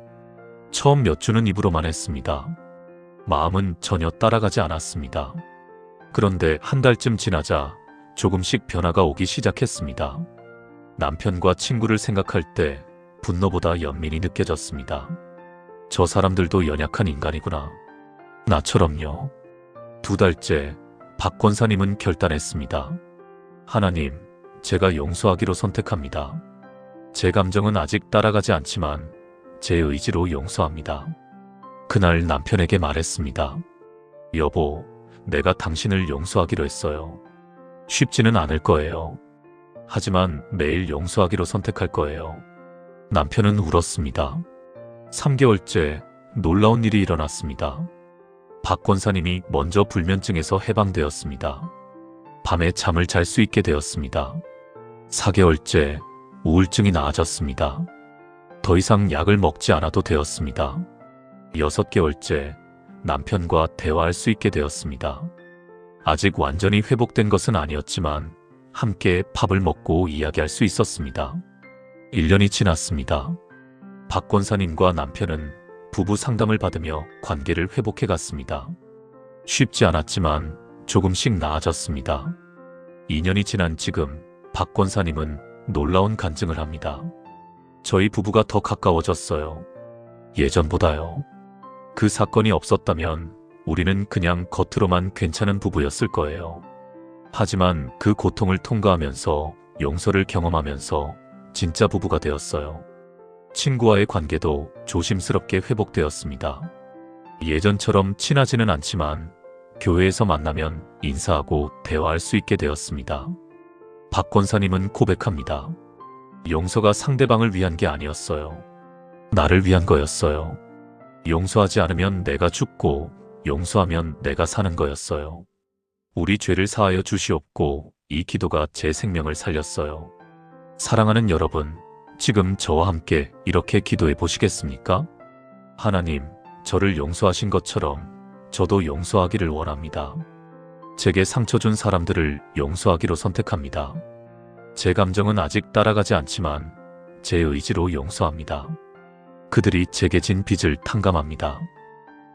처음 몇 주는 입으로만 했습니다. 마음은 전혀 따라가지 않았습니다. 그런데 한 달쯤 지나자 조금씩 변화가 오기 시작했습니다. 남편과 친구를 생각할 때 분노보다 연민이 느껴졌습니다. 저 사람들도 연약한 인간이구나. 나처럼요. 2달째 박 권사님은 결단했습니다. 하나님, 제가 용서하기로 선택합니다. 제 감정은 아직 따라가지 않지만 제 의지로 용서합니다. 그날 남편에게 말했습니다. 여보, 내가 당신을 용서하기로 했어요. 쉽지는 않을 거예요. 하지만 매일 용서하기로 선택할 거예요. 남편은 울었습니다. 3개월째 놀라운 일이 일어났습니다. 박 권사님이 먼저 불면증에서 해방되었습니다. 밤에 잠을 잘 수 있게 되었습니다. 4개월째 우울증이 나아졌습니다. 더 이상 약을 먹지 않아도 되었습니다. 6개월째 남편과 대화할 수 있게 되었습니다. 아직 완전히 회복된 것은 아니었지만 함께 밥을 먹고 이야기할 수 있었습니다. 1년이 지났습니다. 박 권사님과 남편은 부부 상담을 받으며 관계를 회복해 갔습니다. 쉽지 않았지만 조금씩 나아졌습니다. 2년이 지난 지금 박 권사님은 놀라운 간증을 합니다. 저희 부부가 더 가까워졌어요. 예전보다요. 그 사건이 없었다면 우리는 그냥 겉으로만 괜찮은 부부였을 거예요. 하지만 그 고통을 통과하면서 용서를 경험하면서 진짜 부부가 되었어요. 친구와의 관계도 조심스럽게 회복되었습니다. 예전처럼 친하지는 않지만 교회에서 만나면 인사하고 대화할 수 있게 되었습니다. 박 권사님은 고백합니다. 용서가 상대방을 위한 게 아니었어요. 나를 위한 거였어요. 용서하지 않으면 내가 죽고 용서하면 내가 사는 거였어요. 우리 죄를 사하여 주시옵고 이 기도가 제 생명을 살렸어요. 사랑하는 여러분, 지금 저와 함께 이렇게 기도해 보시겠습니까? 하나님, 저를 용서하신 것처럼 저도 용서하기를 원합니다. 제게 상처 준 사람들을 용서하기로 선택합니다. 제 감정은 아직 따라가지 않지만 제 의지로 용서합니다. 그들이 제게 진 빚을 탕감합니다.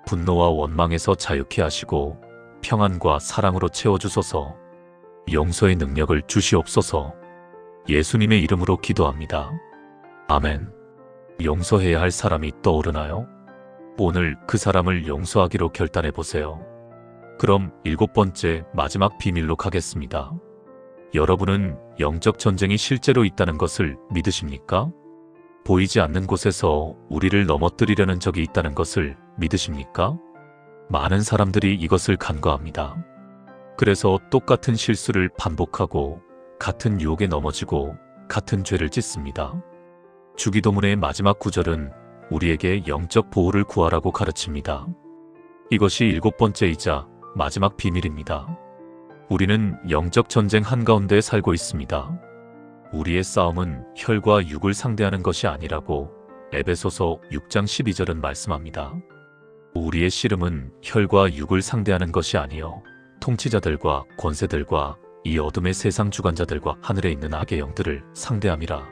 분노와 원망에서 자유케 하시고 평안과 사랑으로 채워주소서. 용서의 능력을 주시옵소서. 예수님의 이름으로 기도합니다. 아멘. 용서해야 할 사람이 떠오르나요? 오늘 그 사람을 용서하기로 결단해 보세요. 그럼 7번째 마지막 비밀로 가겠습니다. 여러분은 영적 전쟁이 실제로 있다는 것을 믿으십니까? 보이지 않는 곳에서 우리를 넘어뜨리려는 적이 있다는 것을 믿으십니까? 많은 사람들이 이것을 간과합니다. 그래서 똑같은 실수를 반복하고 같은 유혹에 넘어지고 같은 죄를 짓습니다. 주기도문의 마지막 구절은 우리에게 영적 보호를 구하라고 가르칩니다. 이것이 7번째이자 마지막 비밀입니다. 우리는 영적 전쟁 한가운데 살고 있습니다. 우리의 싸움은 혈과 육을 상대하는 것이 아니라고 에베소서 6장 12절은 말씀합니다. 우리의 씨름은 혈과 육을 상대하는 것이 아니요 통치자들과 권세들과 이 어둠의 세상 주관자들과 하늘에 있는 악의 영들을 상대함이라.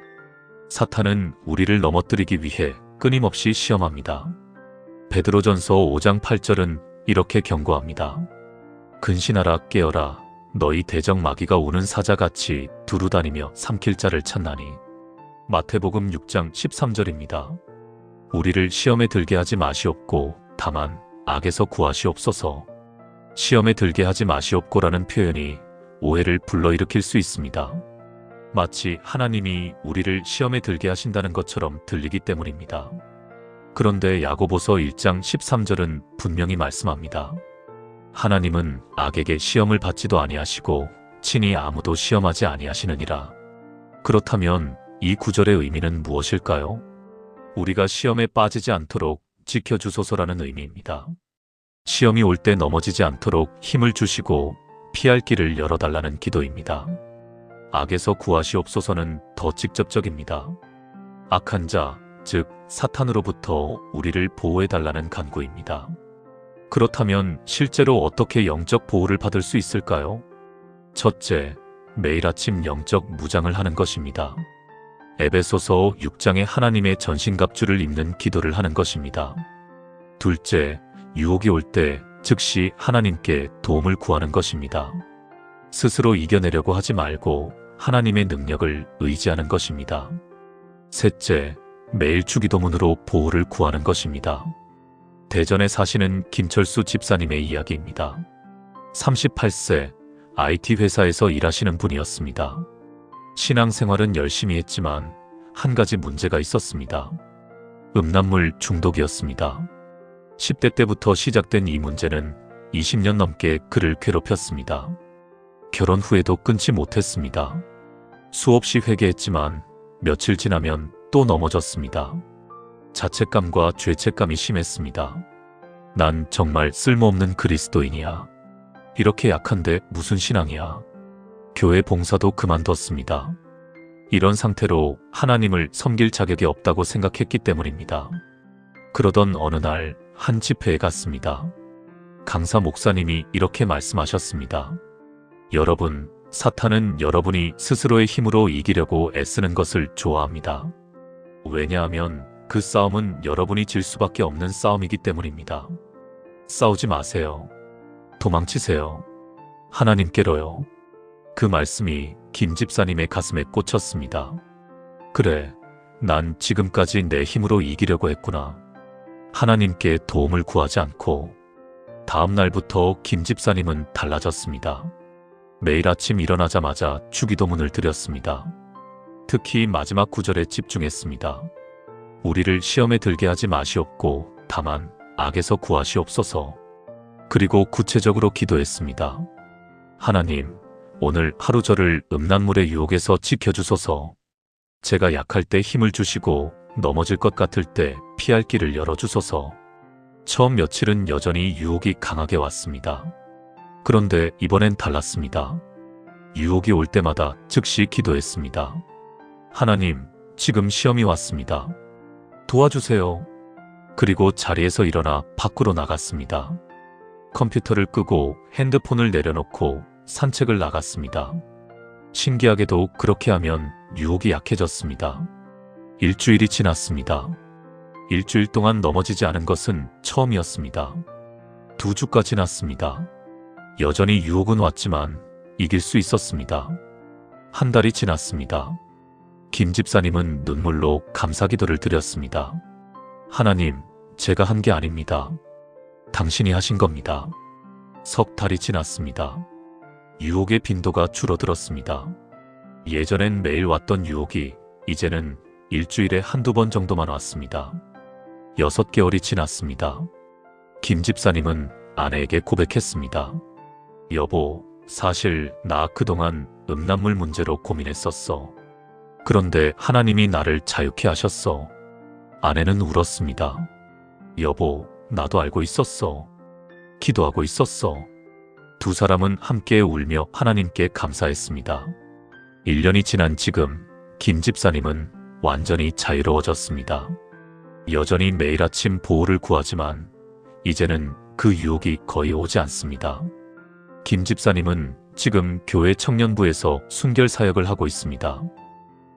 사탄은 우리를 넘어뜨리기 위해 끊임없이 시험합니다. 베드로전서 5장 8절은 이렇게 경고합니다. 근신하라 깨어라 너희 대적 마귀가 우는 사자같이 두루다니며 삼킬 자를 찾나니. 마태복음 6장 13절입니다. 우리를 시험에 들게 하지 마시옵고 다만 악에서 구하시옵소서. 시험에 들게 하지 마시옵고라는 표현이 오해를 불러일으킬 수 있습니다. 마치 하나님이 우리를 시험에 들게 하신다는 것처럼 들리기 때문입니다. 그런데 야고보서 1장 13절은 분명히 말씀합니다. 하나님은 악에게 시험을 받지도 아니하시고 친히 아무도 시험하지 아니하시느니라. 그렇다면 이 구절의 의미는 무엇일까요? 우리가 시험에 빠지지 않도록 지켜주소서라는 의미입니다. 시험이 올 때 넘어지지 않도록 힘을 주시고 피할 길을 열어달라는 기도입니다. 악에서 구하시옵소서는 더 직접적입니다. 악한 자, 즉 사탄으로부터 우리를 보호해달라는 간구입니다. 그렇다면 실제로 어떻게 영적 보호를 받을 수 있을까요? 첫째, 매일 아침 영적 무장을 하는 것입니다. 에베소서 6장에 하나님의 전신갑주를 입는 기도를 하는 것입니다. 둘째, 유혹이 올 때 즉시 하나님께 도움을 구하는 것입니다. 스스로 이겨내려고 하지 말고 하나님의 능력을 의지하는 것입니다. 셋째, 매일 주기도문으로 보호를 구하는 것입니다. 대전에 사시는 김철수 집사님의 이야기입니다. 38세, IT 회사에서 일하시는 분이었습니다. 신앙생활은 열심히 했지만 한 가지 문제가 있었습니다. 음란물 중독이었습니다. 10대 때부터 시작된 이 문제는 20년 넘게 그를 괴롭혔습니다. 결혼 후에도 끊지 못했습니다. 수없이 회개했지만 며칠 지나면 또 넘어졌습니다. 자책감과 죄책감이 심했습니다. 난 정말 쓸모없는 그리스도인이야. 이렇게 약한데 무슨 신앙이야. 교회 봉사도 그만뒀습니다. 이런 상태로 하나님을 섬길 자격이 없다고 생각했기 때문입니다. 그러던 어느 날 한 집회에 갔습니다. 강사 목사님이 이렇게 말씀하셨습니다. 여러분, 사탄은 여러분이 스스로의 힘으로 이기려고 애쓰는 것을 좋아합니다. 왜냐하면 그 싸움은 여러분이 질 수밖에 없는 싸움이기 때문입니다. 싸우지 마세요. 도망치세요. 하나님께로요. 그 말씀이 김 집사님의 가슴에 꽂혔습니다. 그래, 난 지금까지 내 힘으로 이기려고 했구나. 하나님께 도움을 구하지 않고. 다음 날부터 김 집사님은 달라졌습니다. 매일 아침 일어나자마자 주기도문을 드렸습니다. 특히 마지막 구절에 집중했습니다. 우리를 시험에 들게 하지 마시옵고 다만 악에서 구하시옵소서. 그리고 구체적으로 기도했습니다. 하나님, 오늘 하루 저를 음란물의 유혹에서 지켜주소서. 제가 약할 때 힘을 주시고 넘어질 것 같을 때 피할 길을 열어주소서. 처음 며칠은 여전히 유혹이 강하게 왔습니다. 그런데 이번엔 달랐습니다. 유혹이 올 때마다 즉시 기도했습니다. 하나님, 지금 시험이 왔습니다. 도와주세요. 그리고 자리에서 일어나 밖으로 나갔습니다. 컴퓨터를 끄고 핸드폰을 내려놓고 산책을 나갔습니다. 신기하게도 그렇게 하면 유혹이 약해졌습니다. 일주일이 지났습니다. 일주일 동안 넘어지지 않은 것은 처음이었습니다. 2주가 지났습니다. 여전히 유혹은 왔지만 이길 수 있었습니다. 한 달이 지났습니다. 김 집사님은 눈물로 감사기도를 드렸습니다. 하나님, 제가 한 게 아닙니다. 당신이 하신 겁니다. 석 달이 지났습니다. 유혹의 빈도가 줄어들었습니다. 예전엔 매일 왔던 유혹이 이제는 일주일에 한두 번 정도만 왔습니다. 6개월이 지났습니다. 김 집사님은 아내에게 고백했습니다. 여보, 사실 나 그동안 음란물 문제로 고민했었어. 그런데 하나님이 나를 자유케 하셨어. 아내는 울었습니다. 여보, 나도 알고 있었어. 기도하고 있었어. 두 사람은 함께 울며 하나님께 감사했습니다. 1년이 지난 지금 김 집사님은 완전히 자유로워졌습니다. 여전히 매일 아침 보호를 구하지만 이제는 그 유혹이 거의 오지 않습니다. 김 집사님은 지금 교회 청년부에서 순결 사역을 하고 있습니다.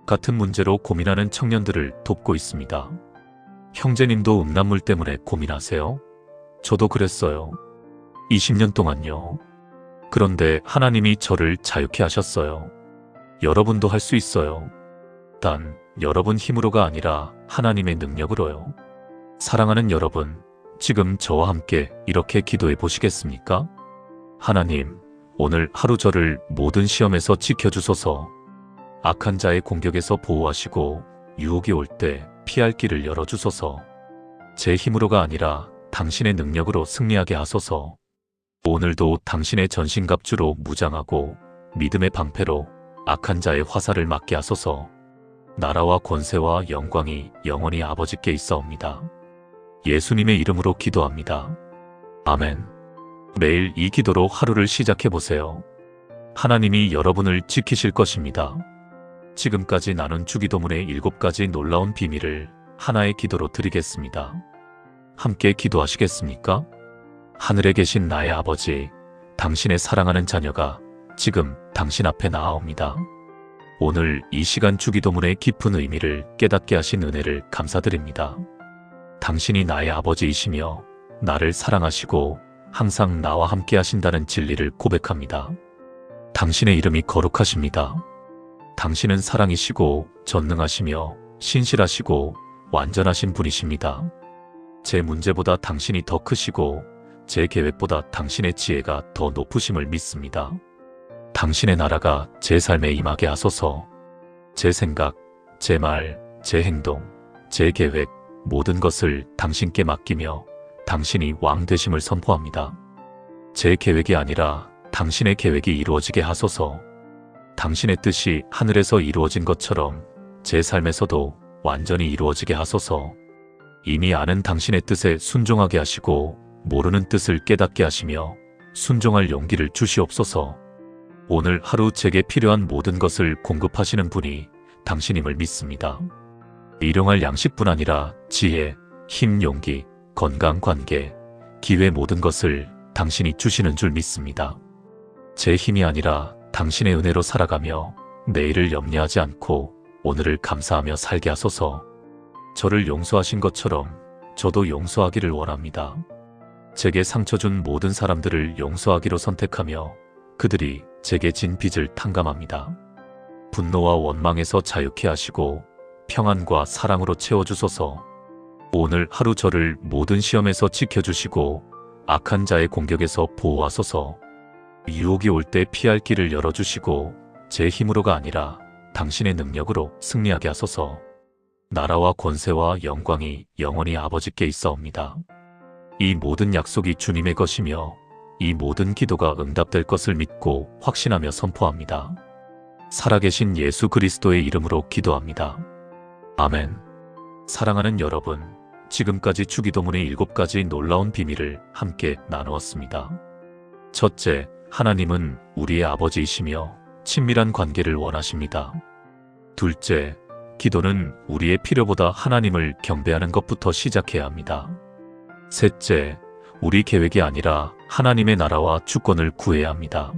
같은 문제로 고민하는 청년들을 돕고 있습니다. 형제님도 음란물 때문에 고민하세요? 저도 그랬어요. 20년 동안요. 그런데 하나님이 저를 자유케 하셨어요. 여러분도 할 수 있어요. 단 여러분 힘으로가 아니라 하나님의 능력으로요. 사랑하는 여러분, 지금 저와 함께 이렇게 기도해 보시겠습니까? 하나님, 오늘 하루 저를 모든 시험에서 지켜주소서. 악한 자의 공격에서 보호하시고 유혹이 올 때 피할 길을 열어주소서. 제 힘으로가 아니라 당신의 능력으로 승리하게 하소서. 오늘도 당신의 전신갑주로 무장하고 믿음의 방패로 악한 자의 화살을 막게 하소서. 나라와 권세와 영광이 영원히 아버지께 있사옵니다. 예수님의 이름으로 기도합니다. 아멘. 매일 이 기도로 하루를 시작해보세요. 하나님이 여러분을 지키실 것입니다. 지금까지 나눈 주기도문의 7가지 놀라운 비밀을 하나의 기도로 드리겠습니다. 함께 기도하시겠습니까? 하늘에 계신 나의 아버지, 당신의 사랑하는 자녀가 지금 당신 앞에 나아옵니다. 오늘 이 시간 주기도문의 깊은 의미를 깨닫게 하신 은혜를 감사드립니다. 당신이 나의 아버지이시며 나를 사랑하시고 항상 나와 함께 하신다는 진리를 고백합니다. 당신의 이름이 거룩하십니다. 당신은 사랑이시고 전능하시며 신실하시고 완전하신 분이십니다. 제 문제보다 당신이 더 크시고 제 계획보다 당신의 지혜가 더 높으심을 믿습니다. 당신의 나라가 제 삶에 임하게 하소서. 제 생각, 제 말, 제 행동, 제 계획 모든 것을 당신께 맡기며 당신이 왕 되심을 선포합니다. 제 계획이 아니라 당신의 계획이 이루어지게 하소서. 당신의 뜻이 하늘에서 이루어진 것처럼 제 삶에서도 완전히 이루어지게 하소서. 이미 아는 당신의 뜻에 순종하게 하시고 모르는 뜻을 깨닫게 하시며 순종할 용기를 주시옵소서. 오늘 하루 제게 필요한 모든 것을 공급하시는 분이 당신임을 믿습니다. 일용할 양식뿐 아니라 지혜, 힘, 용기, 건강, 관계, 기회 모든 것을 당신이 주시는 줄 믿습니다. 제 힘이 아니라 당신의 은혜로 살아가며 내일을 염려하지 않고 오늘을 감사하며 살게 하소서. 저를 용서하신 것처럼 저도 용서하기를 원합니다. 제게 상처 준 모든 사람들을 용서하기로 선택하며 그들이 제게 진 빚을 탕감합니다. 분노와 원망에서 자유케 하시고 평안과 사랑으로 채워주소서. 오늘 하루 저를 모든 시험에서 지켜주시고 악한 자의 공격에서 보호하소서. 유혹이 올 때 피할 길을 열어주시고 제 힘으로가 아니라 당신의 능력으로 승리하게 하소서. 나라와 권세와 영광이 영원히 아버지께 있사옵니다. 이 모든 약속이 주님의 것이며 이 모든 기도가 응답될 것을 믿고 확신하며 선포합니다. 살아계신 예수 그리스도의 이름으로 기도합니다. 아멘. 사랑하는 여러분, 지금까지 주기도문의 7가지 놀라운 비밀을 함께 나누었습니다. 첫째, 하나님은 우리의 아버지이시며 친밀한 관계를 원하십니다. 둘째, 기도는 우리의 필요보다 하나님을 경배하는 것부터 시작해야 합니다. 셋째, 우리 계획이 아니라 하나님의 나라와 주권을 구해야 합니다.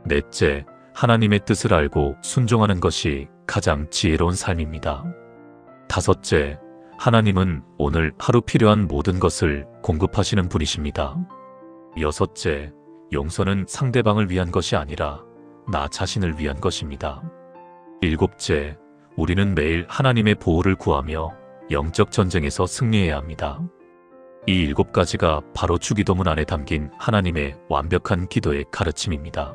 넷째, 하나님의 뜻을 알고 순종하는 것이 가장 지혜로운 삶입니다. 다섯째, 하나님은 오늘 하루 필요한 모든 것을 공급하시는 분이십니다. 여섯째, 용서는 상대방을 위한 것이 아니라 나 자신을 위한 것입니다. 일곱째, 우리는 매일 하나님의 보호를 구하며 영적 전쟁에서 승리해야 합니다. 이 7가지가 바로 주기도문 안에 담긴 하나님의 완벽한 기도의 가르침입니다.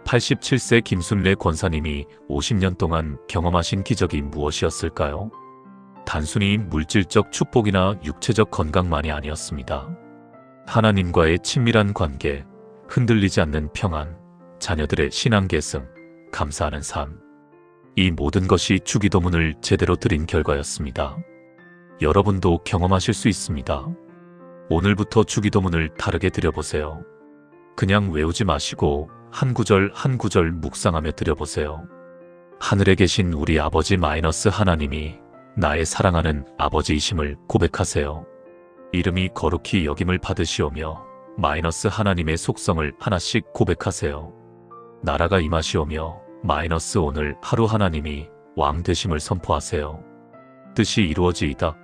87세 김순례 권사님이 50년 동안 경험하신 기적이 무엇이었을까요? 단순히 물질적 축복이나 육체적 건강만이 아니었습니다. 하나님과의 친밀한 관계, 흔들리지 않는 평안, 자녀들의 신앙 계승, 감사하는 삶. 이 모든 것이 주기도문을 제대로 드린 결과였습니다. 여러분도 경험하실 수 있습니다. 오늘부터 주기도문을 다르게 드려보세요. 그냥 외우지 마시고 한 구절 한 구절 묵상하며 드려보세요. 하늘에 계신 우리 아버지 하나님이 나의 사랑하는 아버지이심을 고백하세요. 이름이 거룩히 여김을 받으시오며 하나님의 속성을 하나씩 고백하세요. 나라가 임하시오며 오늘 하루 하나님이 왕 되심을 선포하세요. 뜻이 이루어지이다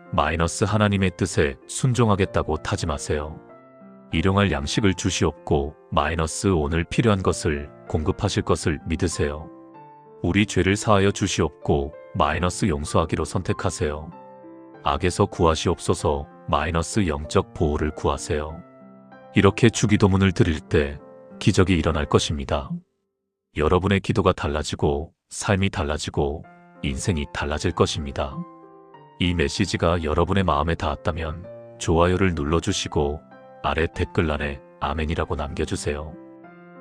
하나님의 뜻에 순종하겠다고 다짐하세요. 일용할 양식을 주시옵고 오늘 필요한 것을 공급하실 것을 믿으세요. 우리 죄를 사하여 주시옵고 용서하기로 선택하세요. 악에서 구하시옵소서 영적 보호를 구하세요. 이렇게 주기도문을 드릴 때 기적이 일어날 것입니다. 여러분의 기도가 달라지고 삶이 달라지고 인생이 달라질 것입니다. 이 메시지가 여러분의 마음에 닿았다면 좋아요를 눌러주시고 아래 댓글란에 아멘이라고 남겨주세요.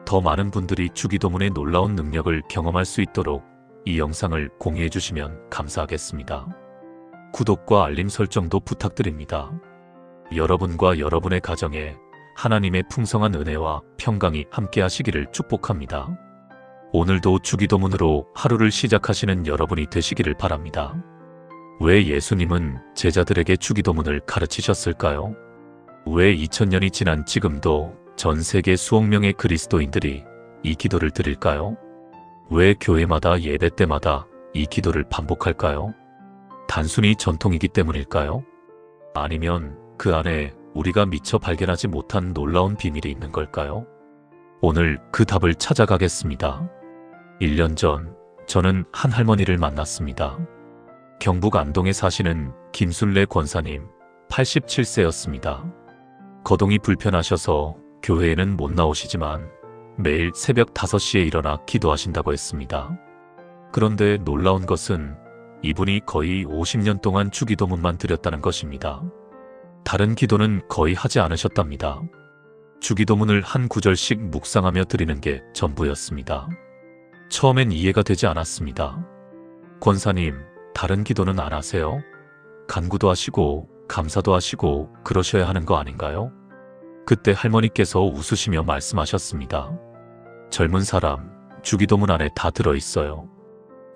더 많은 분들이 주기도문의 놀라운 능력을 경험할 수 있도록 이 영상을 공유해 주시면 감사하겠습니다. 구독과 알림 설정도 부탁드립니다. 여러분과 여러분의 가정에 하나님의 풍성한 은혜와 평강이 함께 하시기를 축복합니다. 오늘도 주기도문으로 하루를 시작하시는 여러분이 되시기를 바랍니다. 왜 예수님은 제자들에게 주기도문을 가르치셨을까요? 왜 2000년이 지난 지금도 전 세계 수억 명의 그리스도인들이 이 기도를 드릴까요? 왜 교회마다 예배 때마다 이 기도를 반복할까요? 단순히 전통이기 때문일까요? 아니면 그 안에 우리가 미처 발견하지 못한 놀라운 비밀이 있는 걸까요? 오늘 그 답을 찾아가겠습니다. 1년 전 저는 한 할머니를 만났습니다. 경북 안동에 사시는 김순례 권사님 87세였습니다. 거동이 불편하셔서 교회에는 못 나오시지만 매일 새벽 5시에 일어나 기도하신다고 했습니다. 그런데 놀라운 것은 이분이 거의 50년 동안 주기도문만 드렸다는 것입니다. 다른 기도는 거의 하지 않으셨답니다. 주기도문을 한 구절씩 묵상하며 드리는 게 전부였습니다. 처음엔 이해가 되지 않았습니다. 권사님, 다른 기도는 안 하세요? 간구도 하시고 감사도 하시고 그러셔야 하는 거 아닌가요? 그때 할머니께서 웃으시며 말씀하셨습니다. 젊은 사람, 주기도문 안에 다 들어있어요.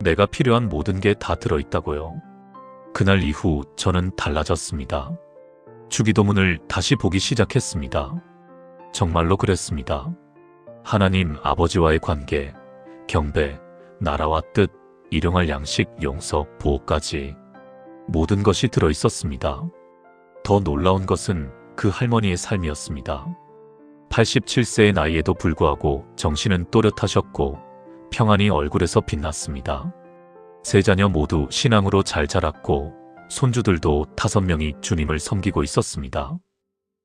내가 필요한 모든 게 다 들어있다고요. 그날 이후 저는 달라졌습니다. 주기도문을 다시 보기 시작했습니다. 정말로 그랬습니다. 하나님 아버지와의 관계, 경배, 나라와 뜻, 일용할 양식, 용서, 보호까지 모든 것이 들어있었습니다. 더 놀라운 것은 그 할머니의 삶이었습니다. 87세의 나이에도 불구하고 정신은 또렷하셨고 평안이 얼굴에서 빛났습니다. 세 자녀 모두 신앙으로 잘 자랐고 손주들도 5명이 주님을 섬기고 있었습니다.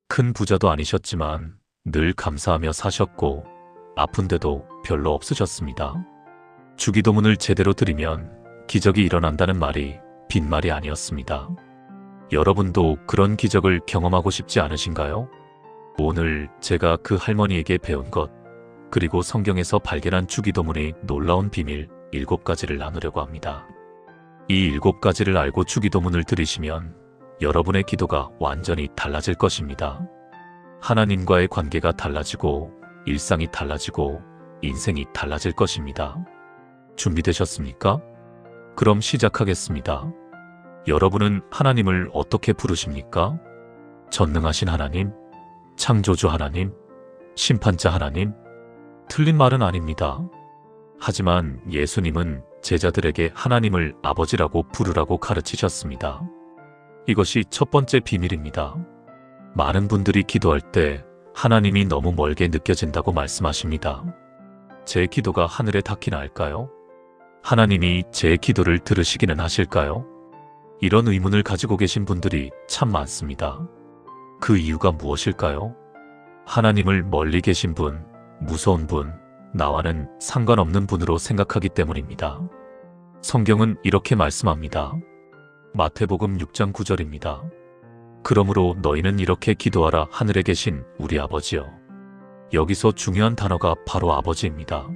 큰 부자도 아니셨지만 늘 감사하며 사셨고 아픈데도 별로 없으셨습니다. 주기도문을 제대로 드리면 기적이 일어난다는 말이 빈말이 아니었습니다. 여러분도 그런 기적을 경험하고 싶지 않으신가요? 오늘 제가 그 할머니에게 배운 것, 그리고 성경에서 발견한 주기도문의 놀라운 비밀 7가지를 나누려고 합니다. 이 7가지를 알고 주기도문을 드리시면 여러분의 기도가 완전히 달라질 것입니다. 하나님과의 관계가 달라지고 일상이 달라지고 인생이 달라질 것입니다. 준비되셨습니까? 그럼 시작하겠습니다. 여러분은 하나님을 어떻게 부르십니까? 전능하신 하나님? 창조주 하나님? 심판자 하나님? 틀린 말은 아닙니다. 하지만 예수님은 제자들에게 하나님을 아버지라고 부르라고 가르치셨습니다. 이것이 첫 번째 비밀입니다. 많은 분들이 기도할 때 하나님이 너무 멀게 느껴진다고 말씀하십니다. 제 기도가 하늘에 닿기나 할까요? 하나님이 제 기도를 들으시기는 하실까요? 이런 의문을 가지고 계신 분들이 참 많습니다. 그 이유가 무엇일까요? 하나님을 멀리 계신 분, 무서운 분, 나와는 상관없는 분으로 생각하기 때문입니다. 성경은 이렇게 말씀합니다. 마태복음 6장 9절입니다. 그러므로 너희는 이렇게 기도하라. 하늘에 계신 우리 아버지여. 여기서 중요한 단어가 바로 아버지입니다.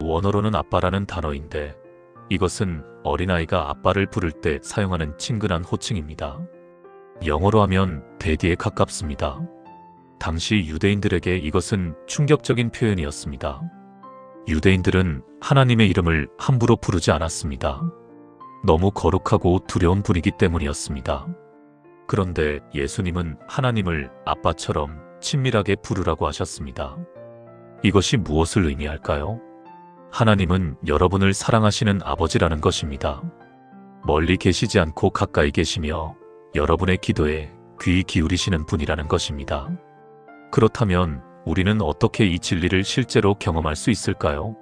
원어로는 아빠라는 단어인데 이것은 어린아이가 아빠를 부를 때 사용하는 친근한 호칭입니다. 영어로 하면 데디에 가깝습니다. 당시 유대인들에게 이것은 충격적인 표현이었습니다. 유대인들은 하나님의 이름을 함부로 부르지 않았습니다. 너무 거룩하고 두려운 분이기 때문이었습니다. 그런데 예수님은 하나님을 아빠처럼 친밀하게 부르라고 하셨습니다. 이것이 무엇을 의미할까요? 하나님은 여러분을 사랑하시는 아버지라는 것입니다. 멀리 계시지 않고 가까이 계시며 여러분의 기도에 귀 기울이시는 분이라는 것입니다. 그렇다면 우리는 어떻게 이 진리를 실제로 경험할 수 있을까요?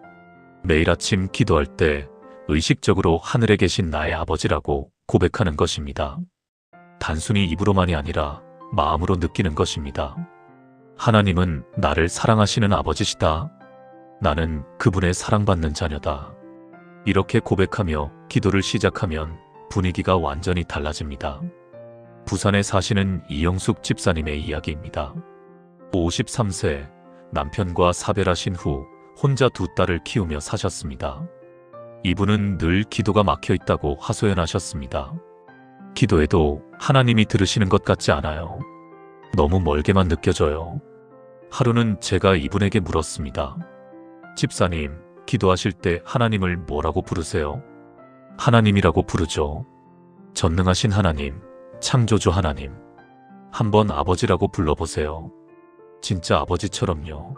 매일 아침 기도할 때 의식적으로 하늘에 계신 나의 아버지라고 고백하는 것입니다. 단순히 입으로만이 아니라 마음으로 느끼는 것입니다. 하나님은 나를 사랑하시는 아버지시다. 나는 그분의 사랑받는 자녀다. 이렇게 고백하며 기도를 시작하면 분위기가 완전히 달라집니다. 부산에 사시는 이영숙 집사님의 이야기입니다. 53세, 남편과 사별하신 후 혼자 2딸을 키우며 사셨습니다. 이분은 늘 기도가 막혀 있다고 하소연하셨습니다. 기도해도 하나님이 들으시는 것 같지 않아요. 너무 멀게만 느껴져요. 하루는 제가 이분에게 물었습니다. 집사님, 기도하실 때 하나님을 뭐라고 부르세요? 하나님이라고 부르죠. 전능하신 하나님, 창조주 하나님. 한번 아버지라고 불러보세요. 진짜 아버지처럼요.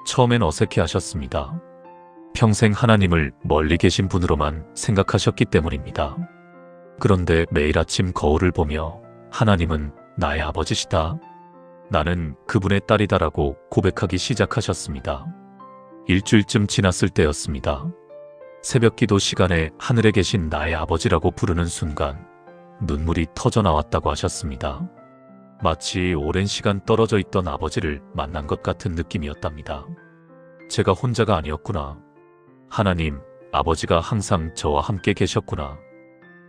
처음엔 어색해 하셨습니다. 평생 하나님을 멀리 계신 분으로만 생각하셨기 때문입니다. 그런데 매일 아침 거울을 보며 하나님은 나의 아버지시다. 나는 그분의 딸이다라고 고백하기 시작하셨습니다. 일주일쯤 지났을 때였습니다. 새벽 기도 시간에 하늘에 계신 나의 아버지라고 부르는 순간 눈물이 터져 나왔다고 하셨습니다. 마치 오랜 시간 떨어져 있던 아버지를 만난 것 같은 느낌이었답니다. 제가 혼자가 아니었구나. 하나님, 아버지가 항상 저와 함께 계셨구나.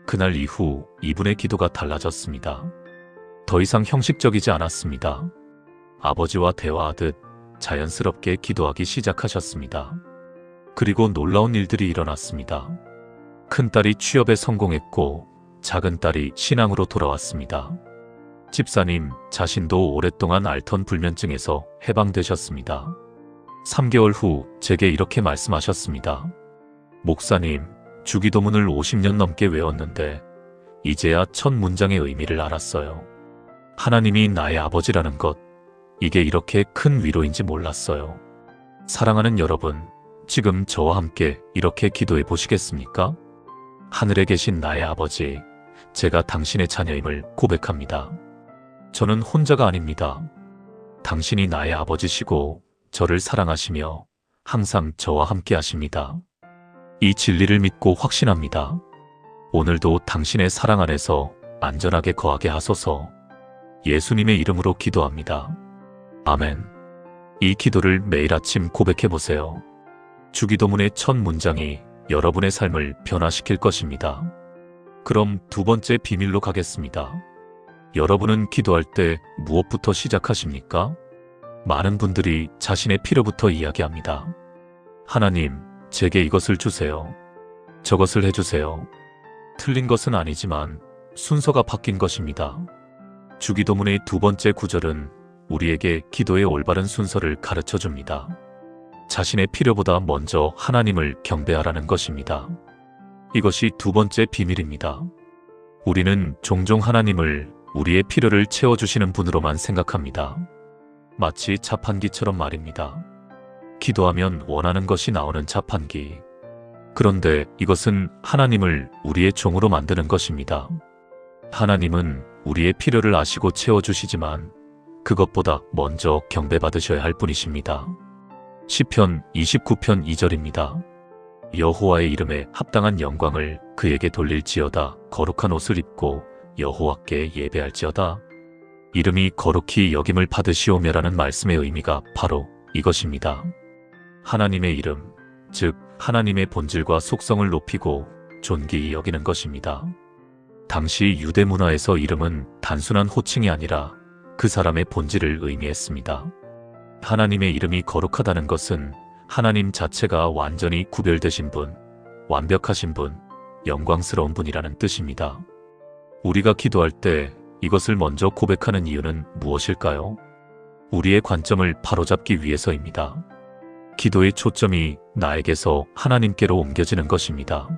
그날 이후 이분의 기도가 달라졌습니다. 더 이상 형식적이지 않았습니다. 아버지와 대화하듯 자연스럽게 기도하기 시작하셨습니다. 그리고 놀라운 일들이 일어났습니다. 큰딸이 취업에 성공했고 작은 딸이 신앙으로 돌아왔습니다. 집사님 자신도 오랫동안 앓던 불면증에서 해방되셨습니다. 3개월 후 제게 이렇게 말씀하셨습니다. 목사님, 주기도문을 50년 넘게 외웠는데 이제야 첫 문장의 의미를 알았어요. 하나님이 나의 아버지라는 것, 이게 이렇게 큰 위로인지 몰랐어요. 사랑하는 여러분, 지금 저와 함께 이렇게 기도해 보시겠습니까? 하늘에 계신 나의 아버지, 제가 당신의 자녀임을 고백합니다. 저는 혼자가 아닙니다. 당신이 나의 아버지시고 저를 사랑하시며 항상 저와 함께 하십니다. 이 진리를 믿고 확신합니다. 오늘도 당신의 사랑 안에서 안전하게 거하게 하소서. 예수님의 이름으로 기도합니다. 아멘. 이 기도를 매일 아침 고백해 보세요. 주기도문의 첫 문장이 여러분의 삶을 변화시킬 것입니다. 그럼 두 번째 비밀로 가겠습니다. 여러분은 기도할 때 무엇부터 시작하십니까? 많은 분들이 자신의 필요부터 이야기합니다. 하나님, 제게 이것을 주세요. 저것을 해주세요. 틀린 것은 아니지만 순서가 바뀐 것입니다. 주기도문의 두 번째 구절은 우리에게 기도의 올바른 순서를 가르쳐 줍니다. 자신의 필요보다 먼저 하나님을 경배하라는 것입니다. 이것이 두 번째 비밀입니다. 우리는 종종 하나님을 우리의 필요를 채워주시는 분으로만 생각합니다. 마치 자판기처럼 말입니다. 기도하면 원하는 것이 나오는 자판기. 그런데 이것은 하나님을 우리의 종으로 만드는 것입니다. 하나님은 우리의 필요를 아시고 채워주시지만 그것보다 먼저 경배받으셔야 할 분이십니다. 시편 29편 2절입니다. 여호와의 이름에 합당한 영광을 그에게 돌릴지어다. 거룩한 옷을 입고 여호와께 예배할지어다. 이름이 거룩히 여김을 받으시오며라는 말씀의 의미가 바로 이것입니다. 하나님의 이름, 즉 하나님의 본질과 속성을 높이고 존귀히 여기는 것입니다. 당시 유대 문화에서 이름은 단순한 호칭이 아니라 그 사람의 본질을 의미했습니다. 하나님의 이름이 거룩하다는 것은 하나님 자체가 완전히 구별되신 분, 완벽하신 분, 영광스러운 분이라는 뜻입니다. 우리가 기도할 때 이것을 먼저 고백하는 이유는 무엇일까요? 우리의 관점을 바로잡기 위해서입니다. 기도의 초점이 나에게서 하나님께로 옮겨지는 것입니다.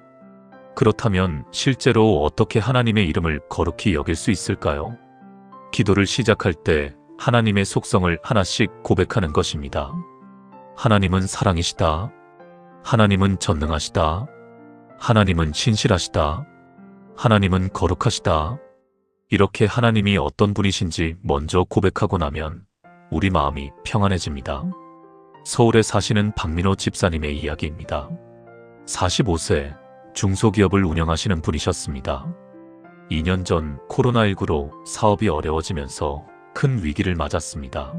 그렇다면 실제로 어떻게 하나님의 이름을 거룩히 여길 수 있을까요? 기도를 시작할 때 하나님의 속성을 하나씩 고백하는 것입니다. 하나님은 사랑이시다. 하나님은 전능하시다. 하나님은 신실하시다. 하나님은 거룩하시다. 이렇게 하나님이 어떤 분이신지 먼저 고백하고 나면 우리 마음이 평안해집니다. 서울에 사시는 박민호 집사님의 이야기입니다. 45세 중소기업을 운영하시는 분이셨습니다. 2년 전 코로나19로 사업이 어려워지면서 큰 위기를 맞았습니다.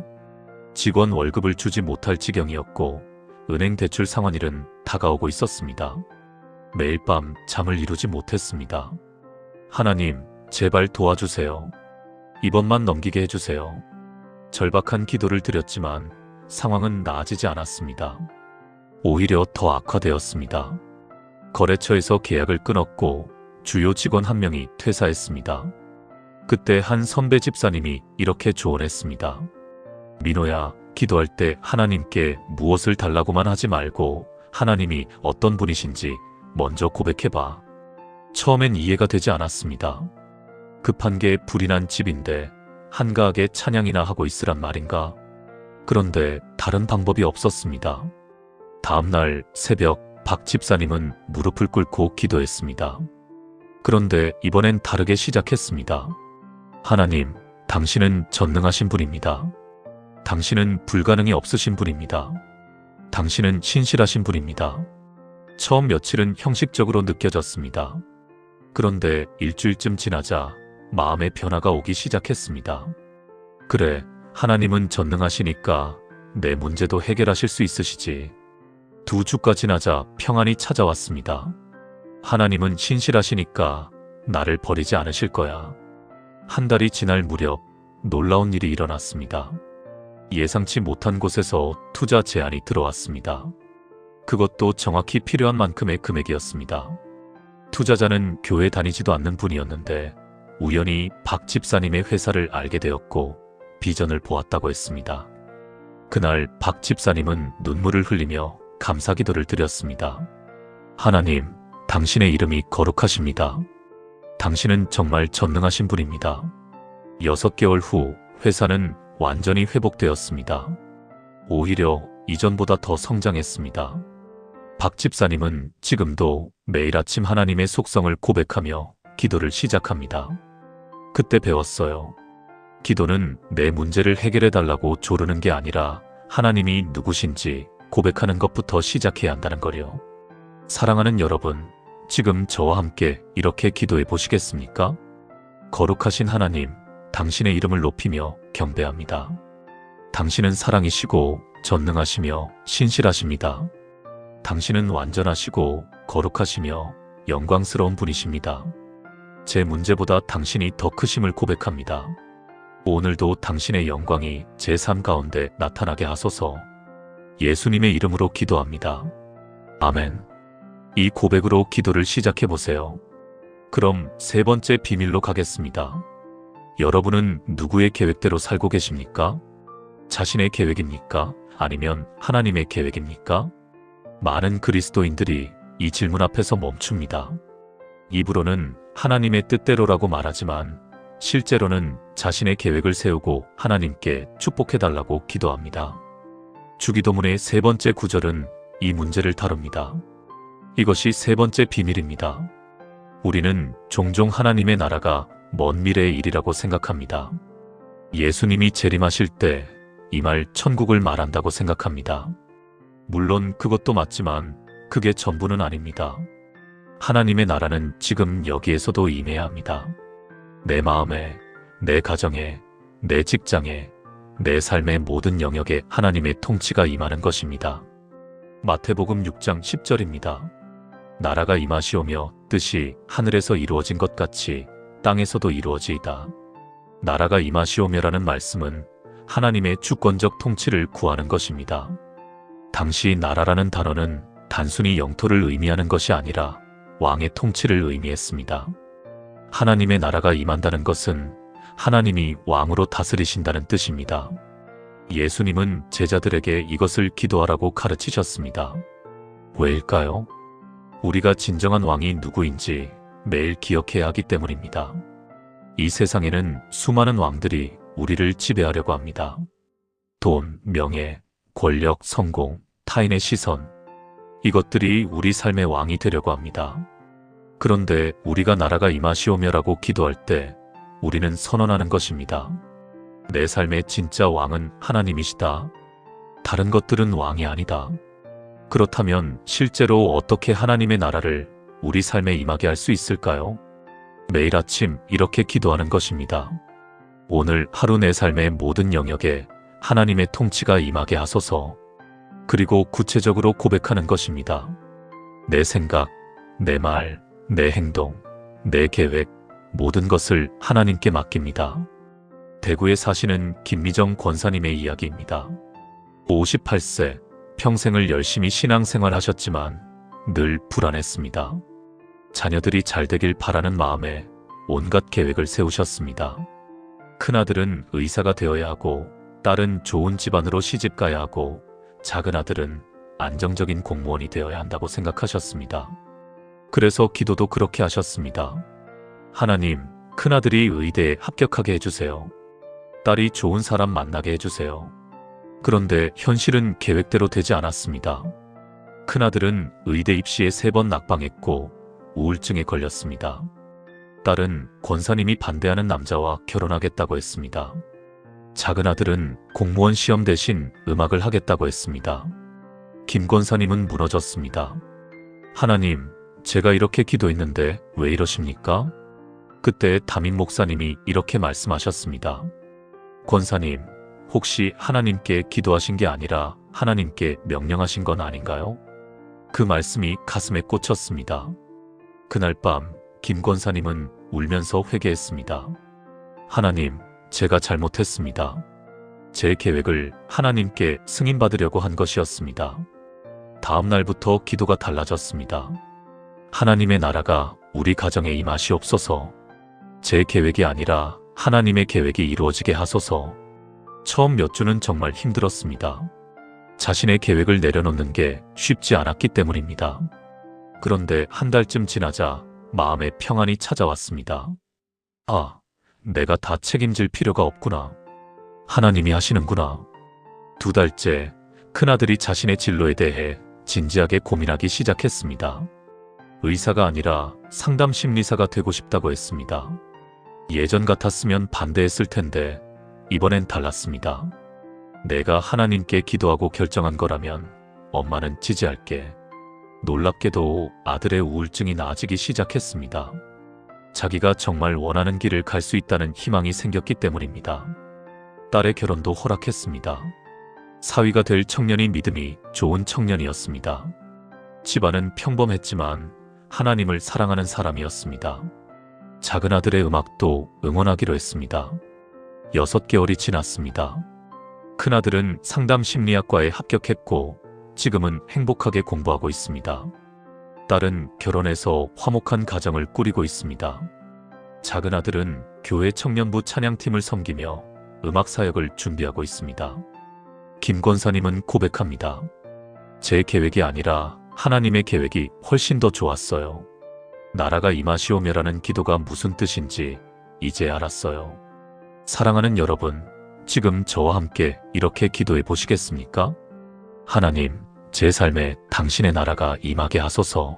직원 월급을 주지 못할 지경이었고 은행 대출 상환일은 다가오고 있었습니다. 매일 밤 잠을 이루지 못했습니다. 하나님, 제발 도와주세요. 이번만 넘기게 해주세요. 절박한 기도를 드렸지만 상황은 나아지지 않았습니다. 오히려 더 악화되었습니다. 거래처에서 계약을 끊었고 주요 직원 한 명이 퇴사했습니다. 그때 한 선배 집사님이 이렇게 조언했습니다. 민호야, 기도할 때 하나님께 무엇을 달라고만 하지 말고 하나님이 어떤 분이신지 먼저 고백해봐. 처음엔 이해가 되지 않았습니다. 급한 게 불이 난 집인데 한가하게 찬양이나 하고 있으란 말인가? 그런데 다른 방법이 없었습니다. 다음날 새벽 박 집사님은 무릎을 꿇고 기도했습니다. 그런데 이번엔 다르게 시작했습니다. 하나님, 당신은 전능하신 분입니다. 당신은 불가능이 없으신 분입니다. 당신은 신실하신 분입니다. 처음 며칠은 형식적으로 느껴졌습니다. 그런데 일주일쯤 지나자 마음의 변화가 오기 시작했습니다. 그래, 하나님은 전능하시니까 내 문제도 해결하실 수 있으시지. 2주가 지나자 평안이 찾아왔습니다. 하나님은 신실하시니까 나를 버리지 않으실 거야. 한 달이 지날 무렵 놀라운 일이 일어났습니다. 예상치 못한 곳에서 투자 제안이 들어왔습니다. 그것도 정확히 필요한 만큼의 금액이었습니다. 투자자는 교회 다니지도 않는 분이었는데 우연히 박 집사님의 회사를 알게 되었고 비전을 보았다고 했습니다. 그날 박 집사님은 눈물을 흘리며 감사기도를 드렸습니다. 하나님, 당신의 이름이 거룩하십니다. 당신은 정말 전능하신 분입니다. 6개월 후 회사는 완전히 회복되었습니다. 오히려 이전보다 더 성장했습니다. 박 집사님은 지금도 매일 아침 하나님의 속성을 고백하며 기도를 시작합니다. 그때 배웠어요. 기도는 내 문제를 해결해달라고 조르는 게 아니라 하나님이 누구신지 고백하는 것부터 시작해야 한다는 거요. 사랑하는 여러분, 지금 저와 함께 이렇게 기도해 보시겠습니까? 거룩하신 하나님, 당신의 이름을 높이며 경배합니다. 당신은 사랑이시고 전능하시며 신실하십니다. 당신은 완전하시고 거룩하시며 영광스러운 분이십니다. 제 문제보다 당신이 더 크심을 고백합니다. 오늘도 당신의 영광이 제 삶 가운데 나타나게 하소서. 예수님의 이름으로 기도합니다. 아멘. 이 고백으로 기도를 시작해 보세요. 그럼 세 번째 비밀로 가겠습니다. 여러분은 누구의 계획대로 살고 계십니까? 자신의 계획입니까? 아니면 하나님의 계획입니까? 많은 그리스도인들이 이 질문 앞에서 멈춥니다. 입으로는 하나님의 뜻대로라고 말하지만 실제로는 자신의 계획을 세우고 하나님께 축복해달라고 기도합니다. 주기도문의 세 번째 구절은 이 문제를 다룹니다. 이것이 세 번째 비밀입니다. 우리는 종종 하나님의 나라가 먼 미래의 일이라고 생각합니다. 예수님이 재림하실 때 이 말 천국을 말한다고 생각합니다. 물론 그것도 맞지만 그게 전부는 아닙니다. 하나님의 나라는 지금 여기에서도 임해야 합니다. 내 마음에, 내 가정에, 내 직장에, 내 삶의 모든 영역에 하나님의 통치가 임하는 것입니다. 마태복음 6장 10절입니다. 나라가 임하시오며 뜻이 하늘에서 이루어진 것 같이 땅에서도 이루어지이다. 나라가 임하시오며라는 말씀은 하나님의 주권적 통치를 구하는 것입니다. 당시 나라라는 단어는 단순히 영토를 의미하는 것이 아니라 왕의 통치를 의미했습니다. 하나님의 나라가 임한다는 것은 하나님이 왕으로 다스리신다는 뜻입니다. 예수님은 제자들에게 이것을 기도하라고 가르치셨습니다. 왜일까요? 우리가 진정한 왕이 누구인지 매일 기억해야 하기 때문입니다. 이 세상에는 수많은 왕들이 우리를 지배하려고 합니다. 돈, 명예, 권력, 성공, 타인의 시선, 이것들이 우리 삶의 왕이 되려고 합니다. 그런데 우리가 나라가 임하시오며라고 기도할 때 우리는 선언하는 것입니다. 내 삶의 진짜 왕은 하나님이시다. 다른 것들은 왕이 아니다. 그렇다면 실제로 어떻게 하나님의 나라를 우리 삶에 임하게 할 수 있을까요? 매일 아침 이렇게 기도하는 것입니다. 오늘 하루 내 삶의 모든 영역에 하나님의 통치가 임하게 하소서. 그리고 구체적으로 고백하는 것입니다. 내 생각, 내 말, 내 행동, 내 계획, 모든 것을 하나님께 맡깁니다. 대구에 사시는 김미정 권사님의 이야기입니다. 58세, 평생을 열심히 신앙생활 하셨지만 늘 불안했습니다. 자녀들이 잘 되길 바라는 마음에 온갖 계획을 세우셨습니다. 큰아들은 의사가 되어야 하고, 딸은 좋은 집안으로 시집가야 하고, 작은 아들은 안정적인 공무원이 되어야 한다고 생각하셨습니다. 그래서 기도도 그렇게 하셨습니다. 하나님, 큰아들이 의대에 합격하게 해주세요. 딸이 좋은 사람 만나게 해주세요. 그런데 현실은 계획대로 되지 않았습니다. 큰아들은 의대 입시에 3번 낙방했고 우울증에 걸렸습니다. 딸은 권사님이 반대하는 남자와 결혼하겠다고 했습니다. 작은 아들은 공무원 시험 대신 음악을 하겠다고 했습니다. 김 권사님은 무너졌습니다. 하나님, 제가 이렇게 기도했는데 왜 이러십니까? 그때 담임 목사님이 이렇게 말씀하셨습니다. 권사님, 혹시 하나님께 기도하신 게 아니라 하나님께 명령하신 건 아닌가요? 그 말씀이 가슴에 꽂혔습니다. 그날 밤 김 권사님은 울면서 회개했습니다. 하나님, 제가 잘못했습니다. 제 계획을 하나님께 승인받으려고 한 것이었습니다. 다음 날부터 기도가 달라졌습니다. 하나님의 나라가 우리 가정에 임하시옵소서. 제 계획이 아니라 하나님의 계획이 이루어지게 하소서. 처음 몇 주는 정말 힘들었습니다. 자신의 계획을 내려놓는 게 쉽지 않았기 때문입니다. 그런데 한 달쯤 지나자 마음의 평안이 찾아왔습니다. 아, 내가 다 책임질 필요가 없구나. 하나님이 하시는구나. 2달째 큰아들이 자신의 진로에 대해 진지하게 고민하기 시작했습니다. 의사가 아니라 상담 심리사가 되고 싶다고 했습니다. 예전 같았으면 반대했을 텐데 이번엔 달랐습니다. 내가 하나님께 기도하고 결정한 거라면 엄마는 지지할게. 놀랍게도 아들의 우울증이 나아지기 시작했습니다. 자기가 정말 원하는 길을 갈 수 있다는 희망이 생겼기 때문입니다. 딸의 결혼도 허락했습니다. 사위가 될 청년이 믿음이 좋은 청년이었습니다. 집안은 평범했지만 하나님을 사랑하는 사람이었습니다. 작은 아들의 음악도 응원하기로 했습니다. 6개월이 지났습니다. 큰아들은 상담심리학과에 합격했고 지금은 행복하게 공부하고 있습니다. 딸은 결혼해서 화목한 가정을 꾸리고 있습니다. 작은 아들은 교회 청년부 찬양팀을 섬기며 음악 사역을 준비하고 있습니다. 김 권사님은 고백합니다. 제 계획이 아니라 하나님의 계획이 훨씬 더 좋았어요. 나라가 임하시오며라는 기도가 무슨 뜻인지 이제 알았어요. 사랑하는 여러분, 지금 저와 함께 이렇게 기도해 보시겠습니까? 하나님, 제 삶에 당신의 나라가 임하게 하소서.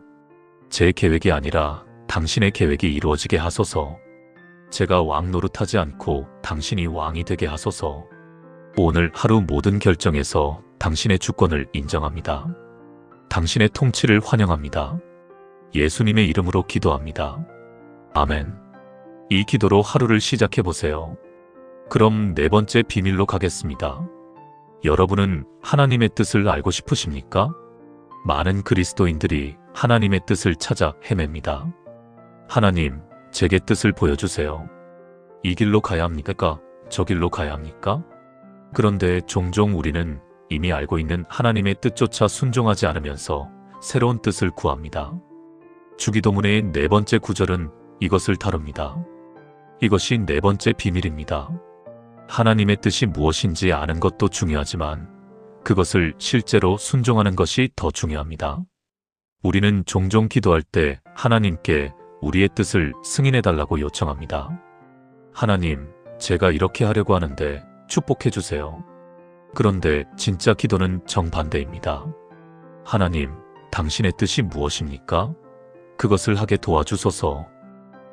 제 계획이 아니라 당신의 계획이 이루어지게 하소서. 제가 왕 노릇하지 않고 당신이 왕이 되게 하소서. 오늘 하루 모든 결정에서 당신의 주권을 인정합니다. 당신의 통치를 환영합니다. 예수님의 이름으로 기도합니다. 아멘. 이 기도로 하루를 시작해 보세요. 그럼 4번째 비밀로 가겠습니다. 여러분은 하나님의 뜻을 알고 싶으십니까? 많은 그리스도인들이 하나님의 뜻을 찾아 헤맵니다. 하나님, 제게 뜻을 보여주세요. 이 길로 가야 합니까? 저 길로 가야 합니까? 그런데 종종 우리는 이미 알고 있는 하나님의 뜻조차 순종하지 않으면서 새로운 뜻을 구합니다. 주기도문의 4번째 구절은 이것을 다룹니다. 이것이 4번째 비밀입니다. 하나님의 뜻이 무엇인지 아는 것도 중요하지만 그것을 실제로 순종하는 것이 더 중요합니다. 우리는 종종 기도할 때 하나님께 우리의 뜻을 승인해달라고 요청합니다. 하나님, 제가 이렇게 하려고 하는데 축복해 주세요. 그런데 진짜 기도는 정반대입니다. 하나님, 당신의 뜻이 무엇입니까? 그것을 하게 도와주소서.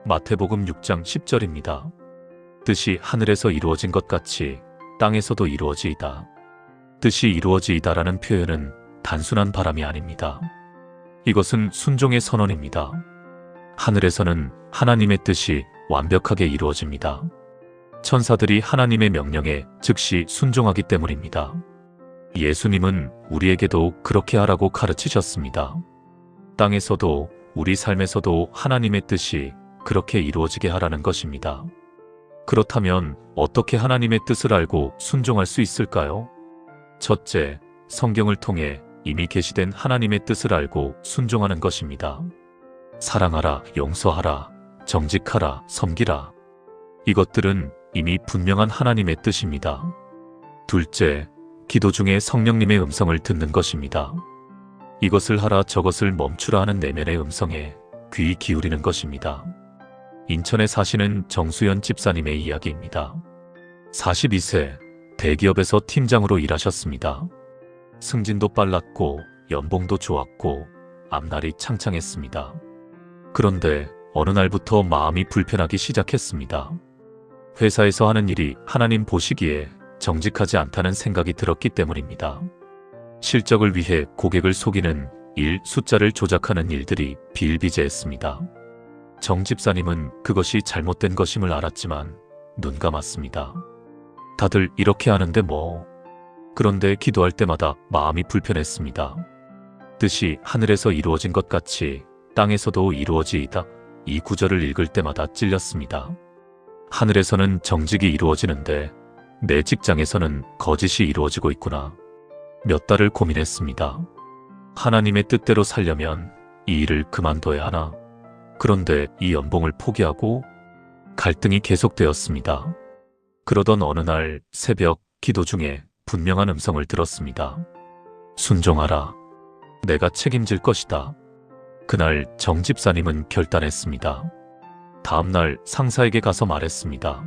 마태복음 6장 10절입니다. 뜻이 하늘에서 이루어진 것 같이 땅에서도 이루어지이다. 뜻이 이루어지이다라는 표현은 단순한 바람이 아닙니다. 이것은 순종의 선언입니다. 하늘에서는 하나님의 뜻이 완벽하게 이루어집니다. 천사들이 하나님의 명령에 즉시 순종하기 때문입니다. 예수님은 우리에게도 그렇게 하라고 가르치셨습니다. 땅에서도 우리 삶에서도 하나님의 뜻이 그렇게 이루어지게 하라는 것입니다. 그렇다면 어떻게 하나님의 뜻을 알고 순종할 수 있을까요? 첫째, 성경을 통해 이미 계시된 하나님의 뜻을 알고 순종하는 것입니다. 사랑하라, 용서하라, 정직하라, 섬기라. 이것들은 이미 분명한 하나님의 뜻입니다. 둘째, 기도 중에 성령님의 음성을 듣는 것입니다. 이것을 하라, 저것을 멈추라 하는 내면의 음성에 귀 기울이는 것입니다. 인천에 사시는 정수연 집사님의 이야기입니다. 42세, 대기업에서 팀장으로 일하셨습니다. 승진도 빨랐고 연봉도 좋았고 앞날이 창창했습니다. 그런데 어느 날부터 마음이 불편하기 시작했습니다. 회사에서 하는 일이 하나님 보시기에 정직하지 않다는 생각이 들었기 때문입니다. 실적을 위해 고객을 속이는 일, 숫자를 조작하는 일들이 비일비재했습니다. 정 집사님은 그것이 잘못된 것임을 알았지만 눈 감았습니다. 다들 이렇게 하는데 뭐. 그런데 기도할 때마다 마음이 불편했습니다. 뜻이 하늘에서 이루어진 것 같이 땅에서도 이루어지이다. 이 구절을 읽을 때마다 찔렸습니다. 하늘에서는 정직이 이루어지는데 내 직장에서는 거짓이 이루어지고 있구나. 몇 달을 고민했습니다. 하나님의 뜻대로 살려면 이 일을 그만둬야 하나? 그런데 이 연봉을 포기하고 갈등이 계속되었습니다. 그러던 어느 날 새벽 기도 중에 분명한 음성을 들었습니다. 순종하라. 내가 책임질 것이다. 그날 정 집사님은 결단했습니다. 다음날 상사에게 가서 말했습니다.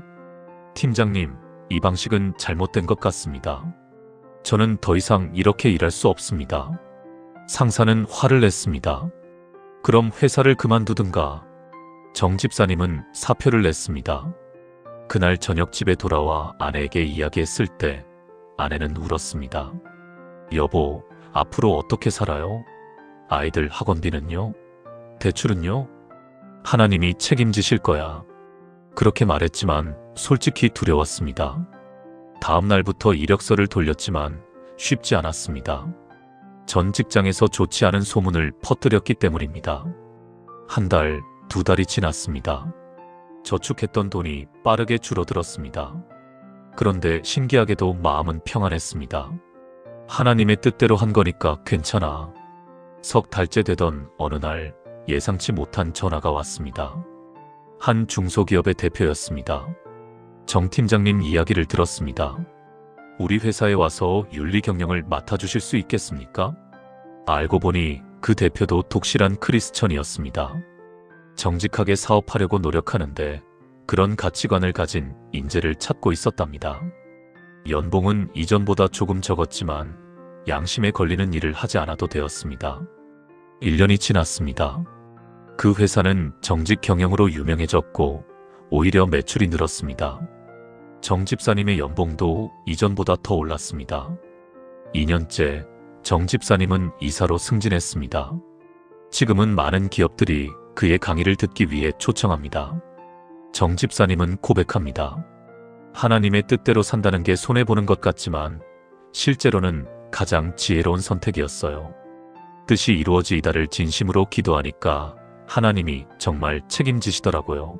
팀장님, 이 방식은 잘못된 것 같습니다. 저는 더 이상 이렇게 일할 수 없습니다. 상사는 화를 냈습니다. 그럼 회사를 그만두든가. 정 집사님은 사표를 냈습니다. 그날 저녁 집에 돌아와 아내에게 이야기했을 때 아내는 울었습니다. 여보, 앞으로 어떻게 살아요? 아이들 학원비는요? 대출은요? 하나님이 책임지실 거야. 그렇게 말했지만 솔직히 두려웠습니다. 다음 날부터 이력서를 돌렸지만 쉽지 않았습니다. 전 직장에서 좋지 않은 소문을 퍼뜨렸기 때문입니다. 한 달, 두 달이 지났습니다. 저축했던 돈이 빠르게 줄어들었습니다. 그런데 신기하게도 마음은 평안했습니다. 하나님의 뜻대로 한 거니까 괜찮아. 석 달째 되던 어느 날 예상치 못한 전화가 왔습니다. 한 중소기업의 대표였습니다. 정 팀장님 이야기를 들었습니다. 우리 회사에 와서 윤리 경영을 맡아주실 수 있겠습니까? 알고 보니 그 대표도 독실한 크리스천이었습니다. 정직하게 사업하려고 노력하는데 그런 가치관을 가진 인재를 찾고 있었답니다. 연봉은 이전보다 조금 적었지만 양심에 걸리는 일을 하지 않아도 되었습니다. 1년이 지났습니다. 그 회사는 정직 경영으로 유명해졌고 오히려 매출이 늘었습니다. 정 집사님의 연봉도 이전보다 더 올랐습니다. 2년째 정 집사님은 이사로 승진했습니다. 지금은 많은 기업들이 그의 강의를 듣기 위해 초청합니다. 정 집사님은 고백합니다. 하나님의 뜻대로 산다는 게 손해보는 것 같지만 실제로는 가장 지혜로운 선택이었어요. 뜻이 이루어지이다를 진심으로 기도하니까 하나님이 정말 책임지시더라고요.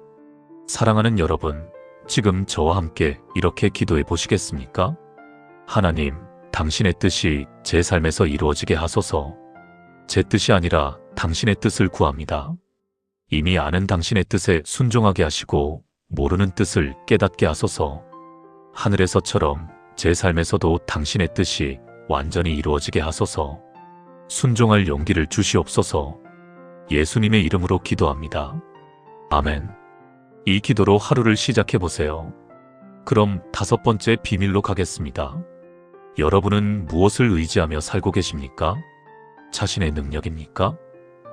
사랑하는 여러분, 지금 저와 함께 이렇게 기도해 보시겠습니까? 하나님, 당신의 뜻이 제 삶에서 이루어지게 하소서. 제 뜻이 아니라 당신의 뜻을 구합니다. 이미 아는 당신의 뜻에 순종하게 하시고 모르는 뜻을 깨닫게 하소서. 하늘에서처럼 제 삶에서도 당신의 뜻이 완전히 이루어지게 하소서. 순종할 용기를 주시옵소서. 예수님의 이름으로 기도합니다. 아멘. 이 기도로 하루를 시작해 보세요. 그럼 5번째 비밀로 가겠습니다. 여러분은 무엇을 의지하며 살고 계십니까? 자신의 능력입니까?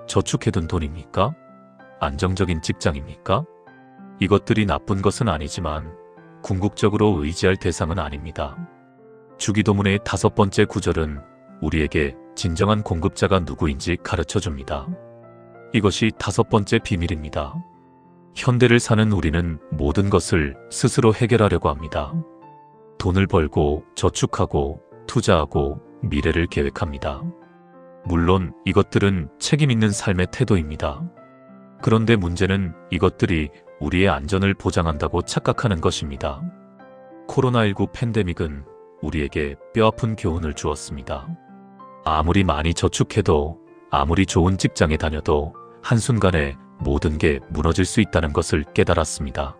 저축해둔 돈입니까? 안정적인 직장입니까? 이것들이 나쁜 것은 아니지만 궁극적으로 의지할 대상은 아닙니다. 주기도문의 5번째 구절은 우리에게 진정한 공급자가 누구인지 가르쳐줍니다. 이것이 5번째 비밀입니다. 현대를 사는 우리는 모든 것을 스스로 해결하려고 합니다. 돈을 벌고 저축하고 투자하고 미래를 계획합니다. 물론 이것들은 책임 있는 삶의 태도입니다. 그런데 문제는 이것들이 우리의 안전을 보장한다고 착각하는 것입니다. 코로나19 팬데믹은 우리에게 뼈아픈 교훈을 주었습니다. 아무리 많이 저축해도 아무리 좋은 직장에 다녀도 한순간에 모든 게 무너질 수 있다는 것을 깨달았습니다.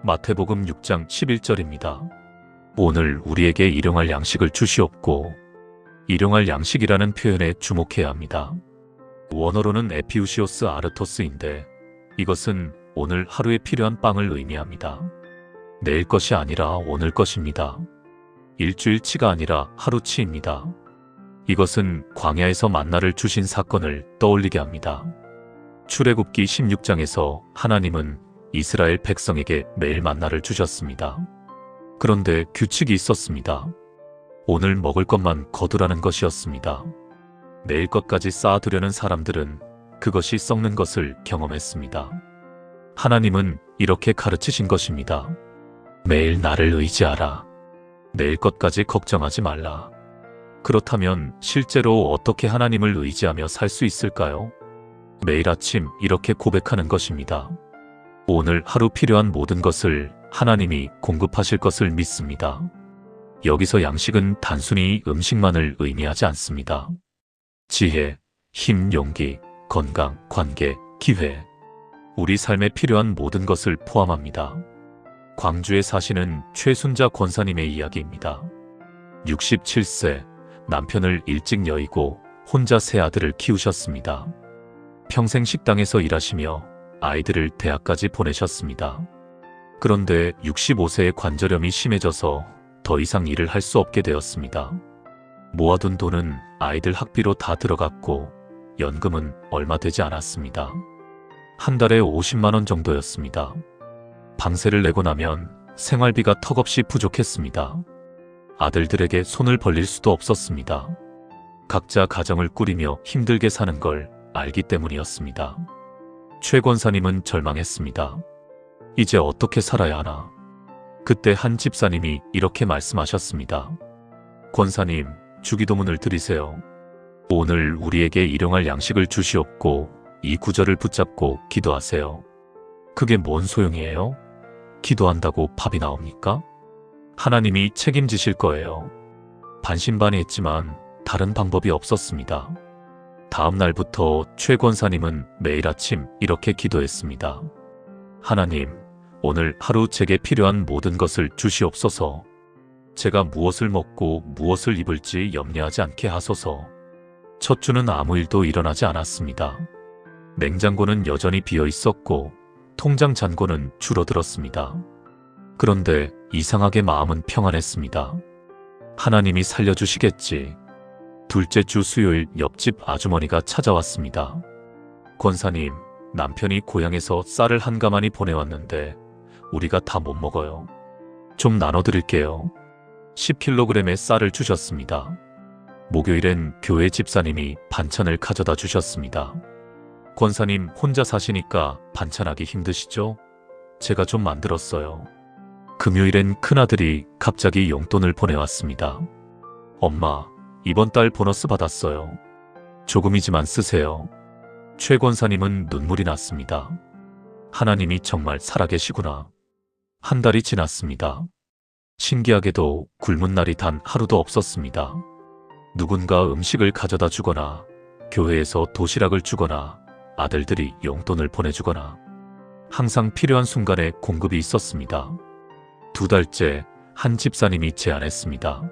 마태복음 6장 11절입니다. 오늘 우리에게 일용할 양식을 주시옵고, 일용할 양식이라는 표현에 주목해야 합니다. 원어로는 에피우시오스 아르토스인데 이것은 오늘 하루에 필요한 빵을 의미합니다. 내일 것이 아니라 오늘 것입니다. 일주일치가 아니라 하루치입니다. 이것은 광야에서 만나를 주신 사건을 떠올리게 합니다. 출애굽기 16장에서 하나님은 이스라엘 백성에게 매일 만나를 주셨습니다. 그런데 규칙이 있었습니다. 오늘 먹을 것만 거두라는 것이었습니다. 내일 것까지 쌓아두려는 사람들은 그것이 썩는 것을 경험했습니다. 하나님은 이렇게 가르치신 것입니다. 매일 나를 의지하라. 내일 것까지 걱정하지 말라. 그렇다면 실제로 어떻게 하나님을 의지하며 살 수 있을까요? 매일 아침 이렇게 고백하는 것입니다. 오늘 하루 필요한 모든 것을 하나님이 공급하실 것을 믿습니다. 여기서 양식은 단순히 음식만을 의미하지 않습니다. 지혜, 힘, 용기, 건강, 관계, 기회, 우리 삶에 필요한 모든 것을 포함합니다. 광주에 사시는 최순자 권사님의 이야기입니다. 67세, 남편을 일찍 여의고 혼자 세 아들을 키우셨습니다. 평생 식당에서 일하시며 아이들을 대학까지 보내셨습니다. 그런데 65세의 관절염이 심해져서 더 이상 일을 할 수 없게 되었습니다. 모아둔 돈은 아이들 학비로 다 들어갔고 연금은 얼마 되지 않았습니다. 한 달에 50만 원 정도였습니다. 방세를 내고 나면 생활비가 턱없이 부족했습니다. 아들들에게 손을 벌릴 수도 없었습니다. 각자 가정을 꾸리며 힘들게 사는 걸 알기 때문이었습니다. 최 권사님은 절망했습니다. 이제 어떻게 살아야 하나? 그때 한 집사님이 이렇게 말씀하셨습니다. 권사님, 주기도문을 드리세요. 오늘 우리에게 일용할 양식을 주시옵고 이 구절을 붙잡고 기도하세요. 그게 뭔 소용이에요? 기도한다고 밥이 나옵니까? 하나님이 책임지실 거예요. 반신반의했지만 다른 방법이 없었습니다. 다음 날부터 최 권사님은 매일 아침 이렇게 기도했습니다. 하나님, 오늘 하루 제게 필요한 모든 것을 주시옵소서. 제가 무엇을 먹고 무엇을 입을지 염려하지 않게 하소서. 첫 주는 아무 일도 일어나지 않았습니다. 냉장고는 여전히 비어 있었고 통장 잔고는 줄어들었습니다. 그런데 이상하게 마음은 평안했습니다. 하나님이 살려주시겠지. 둘째 주 수요일 옆집 아주머니가 찾아왔습니다. 권사님, 남편이 고향에서 쌀을 한 가마니 보내왔는데 우리가 다 못 먹어요. 좀 나눠드릴게요. 10kg의 쌀을 주셨습니다. 목요일엔 교회 집사님이 반찬을 가져다 주셨습니다. 권사님 혼자 사시니까 반찬하기 힘드시죠? 제가 좀 만들었어요. 금요일엔 큰아들이 갑자기 용돈을 보내왔습니다. 엄마, 이번 달 보너스 받았어요. 조금이지만 쓰세요. 최 권사님은 눈물이 났습니다. 하나님이 정말 살아계시구나. 한 달이 지났습니다. 신기하게도 굶은 날이 단 하루도 없었습니다. 누군가 음식을 가져다 주거나 교회에서 도시락을 주거나 아들들이 용돈을 보내주거나 항상 필요한 순간에 공급이 있었습니다. 2달째 한 집사님이 제안했습니다.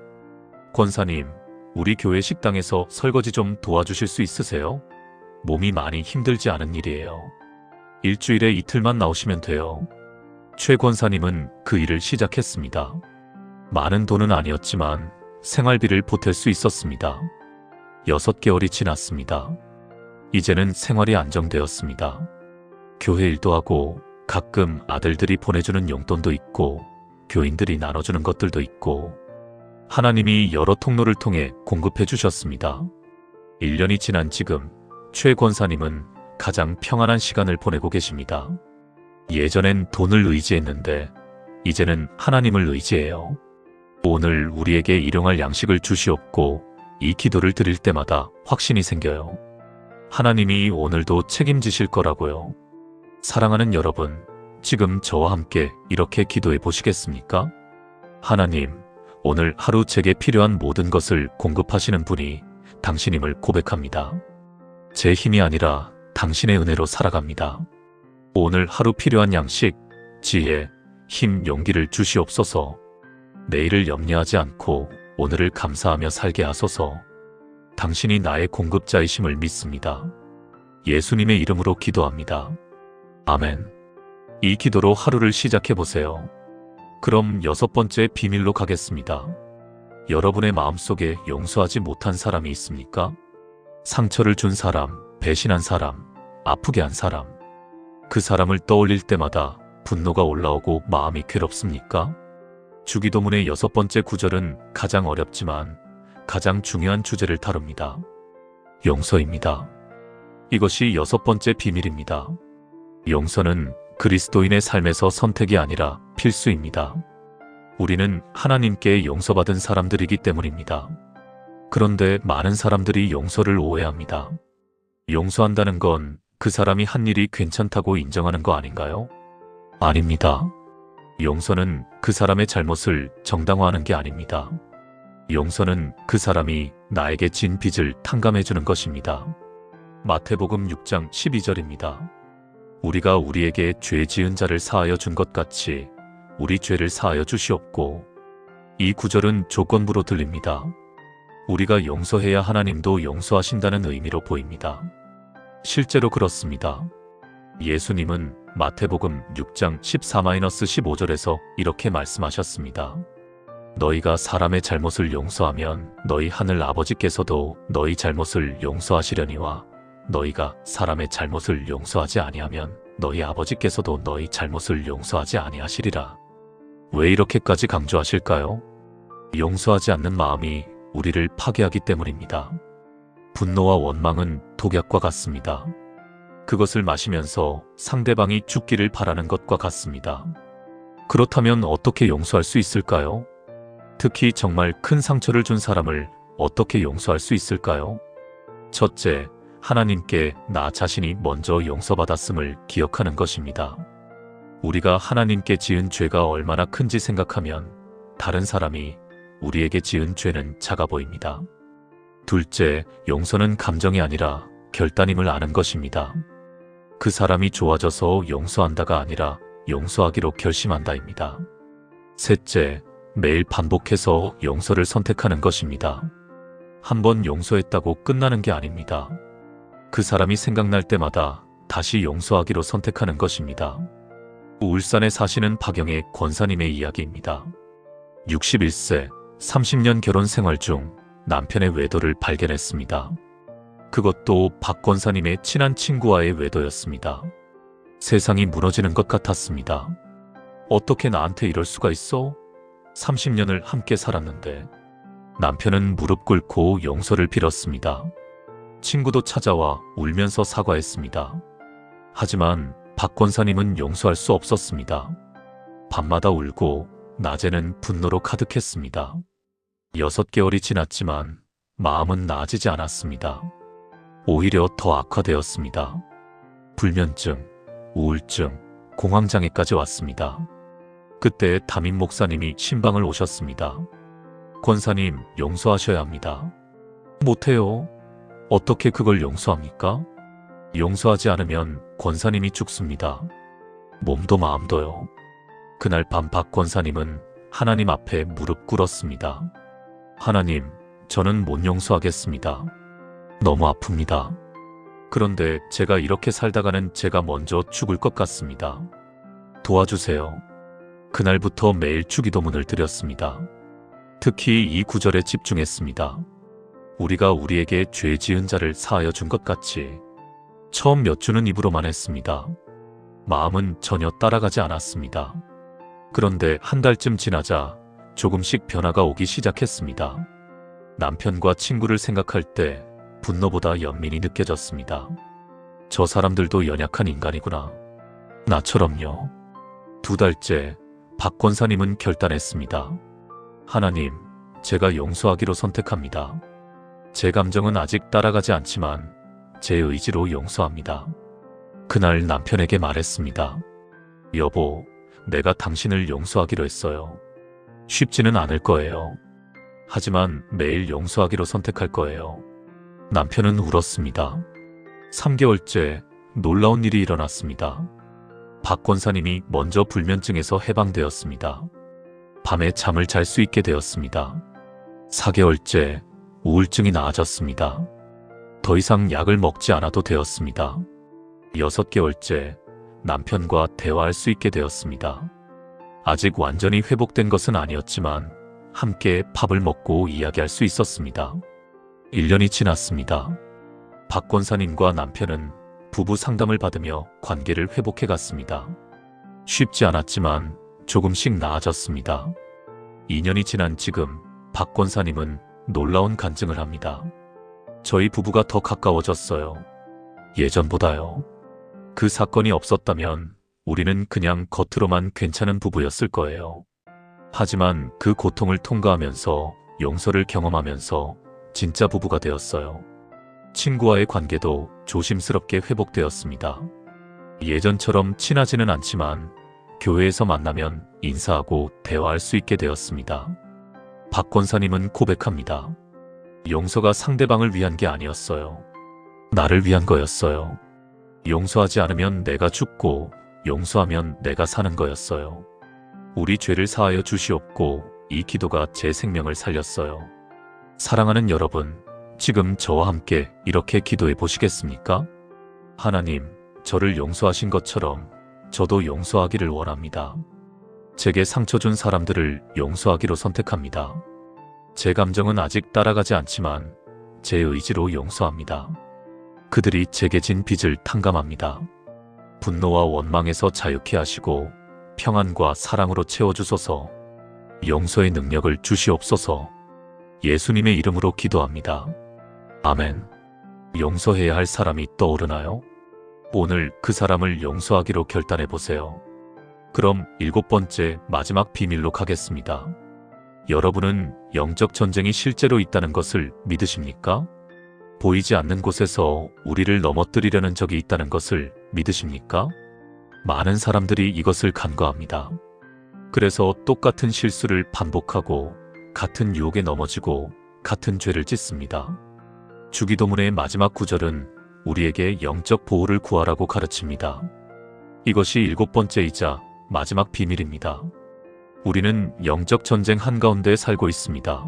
권사님, 우리 교회 식당에서 설거지 좀 도와주실 수 있으세요? 몸이 많이 힘들지 않은 일이에요. 일주일에 이틀만 나오시면 돼요. 최 권사님은 그 일을 시작했습니다. 많은 돈은 아니었지만 생활비를 보탤 수 있었습니다. 6개월이 지났습니다. 이제는 생활이 안정되었습니다. 교회 일도 하고 가끔 아들들이 보내주는 용돈도 있고 교인들이 나눠주는 것들도 있고 하나님이 여러 통로를 통해 공급해 주셨습니다. 1년이 지난 지금 최 권사님은 가장 평안한 시간을 보내고 계십니다. 예전엔 돈을 의지했는데 이제는 하나님을 의지해요. 오늘 우리에게 일용할 양식을 주시옵고 이 기도를 드릴 때마다 확신이 생겨요. 하나님이 오늘도 책임지실 거라고요. 사랑하는 여러분, 지금 저와 함께 이렇게 기도해 보시겠습니까? 하나님, 오늘 하루 제게 필요한 모든 것을 공급하시는 분이 당신임을 고백합니다. 제 힘이 아니라 당신의 은혜로 살아갑니다. 오늘 하루 필요한 양식, 지혜, 힘, 용기를 주시옵소서. 내일을 염려하지 않고 오늘을 감사하며 살게 하소서. 당신이 나의 공급자이심을 믿습니다. 예수님의 이름으로 기도합니다. 아멘. 이 기도로 하루를 시작해 보세요. 그럼 6번째 비밀로 가겠습니다. 여러분의 마음속에 용서하지 못한 사람이 있습니까? 상처를 준 사람, 배신한 사람, 아프게 한 사람. 그 사람을 떠올릴 때마다 분노가 올라오고 마음이 괴롭습니까? 주기도문의 6번째 구절은 가장 어렵지만 가장 중요한 주제를 다룹니다. 용서입니다. 이것이 6번째 비밀입니다. 용서는 그리스도인의 삶에서 선택이 아니라 필수입니다. 우리는 하나님께 용서받은 사람들이기 때문입니다. 그런데 많은 사람들이 용서를 오해합니다. 용서한다는 건 그 사람이 한 일이 괜찮다고 인정하는 거 아닌가요? 아닙니다. 용서는 그 사람의 잘못을 정당화하는 게 아닙니다. 용서는 그 사람이 나에게 진 빚을 탕감해 주는 것입니다. 마태복음 6장 12절입니다. 우리가 우리에게 죄 지은 자를 사하여 준 것 같이 우리 죄를 사하여 주시옵고. 이 구절은 조건부로 들립니다. 우리가 용서해야 하나님도 용서하신다는 의미로 보입니다. 실제로 그렇습니다. 예수님은 마태복음 6장 14-15절에서 이렇게 말씀하셨습니다. 너희가 사람의 잘못을 용서하면 너희 하늘 아버지께서도 너희 잘못을 용서하시려니와 너희가 사람의 잘못을 용서하지 아니하면 너희 아버지께서도 너희 잘못을 용서하지 아니하시리라. 왜 이렇게까지 강조하실까요? 용서하지 않는 마음이 우리를 파괴하기 때문입니다. 분노와 원망은 독약과 같습니다. 그것을 마시면서 상대방이 죽기를 바라는 것과 같습니다. 그렇다면 어떻게 용서할 수 있을까요? 특히 정말 큰 상처를 준 사람을 어떻게 용서할 수 있을까요? 첫째, 하나님께 나 자신이 먼저 용서받았음을 기억하는 것입니다. 우리가 하나님께 지은 죄가 얼마나 큰지 생각하면 다른 사람이 우리에게 지은 죄는 작아 보입니다. 둘째, 용서는 감정이 아니라 결단임을 아는 것입니다. 그 사람이 좋아져서 용서한다가 아니라 용서하기로 결심한다입니다. 셋째, 매일 반복해서 용서를 선택하는 것입니다. 한번 용서했다고 끝나는 게 아닙니다. 그 사람이 생각날 때마다 다시 용서하기로 선택하는 것입니다. 울산에 사시는 박영애 권사님의 이야기입니다. 61세, 30년 결혼 생활 중 남편의 외도를 발견했습니다. 그것도 박 권사님의 친한 친구와의 외도였습니다. 세상이 무너지는 것 같았습니다. 어떻게 나한테 이럴 수가 있어? 30년을 함께 살았는데. 남편은 무릎 꿇고 용서를 빌었습니다. 친구도 찾아와 울면서 사과했습니다. 하지만 박 권사님은 용서할 수 없었습니다. 밤마다 울고 낮에는 분노로 가득했습니다. 6개월이 지났지만 마음은 나아지지 않았습니다. 오히려 더 악화되었습니다. 불면증, 우울증, 공황장애까지 왔습니다. 그때 담임 목사님이 신방을 오셨습니다. 권사님, 용서하셔야 합니다. 못해요. 어떻게 그걸 용서합니까? 용서하지 않으면 권사님이 죽습니다. 몸도 마음도요. 그날 밤 박 권사님은 하나님 앞에 무릎 꿇었습니다. 하나님, 저는 못 용서하겠습니다. 너무 아픕니다. 그런데 제가 이렇게 살다가는 제가 먼저 죽을 것 같습니다. 도와주세요. 그날부터 매일 주기도문을 드렸습니다. 특히 이 구절에 집중했습니다. 우리가 우리에게 죄 지은 자를 사하여 준 것 같이. 처음 몇 주는 입으로만 했습니다. 마음은 전혀 따라가지 않았습니다. 그런데 한 달쯤 지나자 조금씩 변화가 오기 시작했습니다. 남편과 친구를 생각할 때 분노보다 연민이 느껴졌습니다. 저 사람들도 연약한 인간이구나. 나처럼요. 2달째 박 권사님은 결단했습니다. 하나님, 제가 용서하기로 선택합니다. 제 감정은 아직 따라가지 않지만 제 의지로 용서합니다. 그날 남편에게 말했습니다. 여보, 내가 당신을 용서하기로 했어요. 쉽지는 않을 거예요. 하지만 매일 용서하기로 선택할 거예요. 남편은 울었습니다. 3개월째 놀라운 일이 일어났습니다. 박 권사님이 먼저 불면증에서 해방되었습니다. 밤에 잠을 잘 수 있게 되었습니다. 4개월째 우울증이 나아졌습니다. 더 이상 약을 먹지 않아도 되었습니다. 6개월째 남편과 대화할 수 있게 되었습니다. 아직 완전히 회복된 것은 아니었지만 함께 밥을 먹고 이야기할 수 있었습니다. 1년이 지났습니다. 박 권사님과 남편은 부부 상담을 받으며 관계를 회복해 갔습니다. 쉽지 않았지만 조금씩 나아졌습니다. 2년이 지난 지금 박 권사님은 놀라운 간증을 합니다. 저희 부부가 더 가까워졌어요. 예전보다요. 그 사건이 없었다면 우리는 그냥 겉으로만 괜찮은 부부였을 거예요. 하지만 그 고통을 통과하면서 용서를 경험하면서 진짜 부부가 되었어요. 친구와의 관계도 조심스럽게 회복되었습니다. 예전처럼 친하지는 않지만 교회에서 만나면 인사하고 대화할 수 있게 되었습니다. 박 권사님은 고백합니다. 용서가 상대방을 위한 게 아니었어요. 나를 위한 거였어요. 용서하지 않으면 내가 죽고 용서하면 내가 사는 거였어요. 우리 죄를 사하여 주시옵고 이 기도가 제 생명을 살렸어요. 사랑하는 여러분, 지금 저와 함께 이렇게 기도해 보시겠습니까? 하나님, 저를 용서하신 것처럼 저도 용서하기를 원합니다. 제게 상처 준 사람들을 용서하기로 선택합니다. 제 감정은 아직 따라가지 않지만 제 의지로 용서합니다. 그들이 제게 진 빚을 탕감합니다. 분노와 원망에서 자유케 하시고 평안과 사랑으로 채워주소서. 용서의 능력을 주시옵소서. 예수님의 이름으로 기도합니다. 아멘. 용서해야 할 사람이 떠오르나요? 오늘 그 사람을 용서하기로 결단해 보세요. 그럼 7번째 마지막 비밀로 가겠습니다. 여러분은 영적 전쟁이 실제로 있다는 것을 믿으십니까? 보이지 않는 곳에서 우리를 넘어뜨리려는 적이 있다는 것을 믿으십니까? 많은 사람들이 이것을 간과합니다. 그래서 똑같은 실수를 반복하고 같은 유혹에 넘어지고 같은 죄를 짓습니다. 주기도문의 마지막 구절은 우리에게 영적 보호를 구하라고 가르칩니다. 이것이 7번째이자 마지막 비밀입니다. 우리는 영적 전쟁 한가운데 살고 있습니다.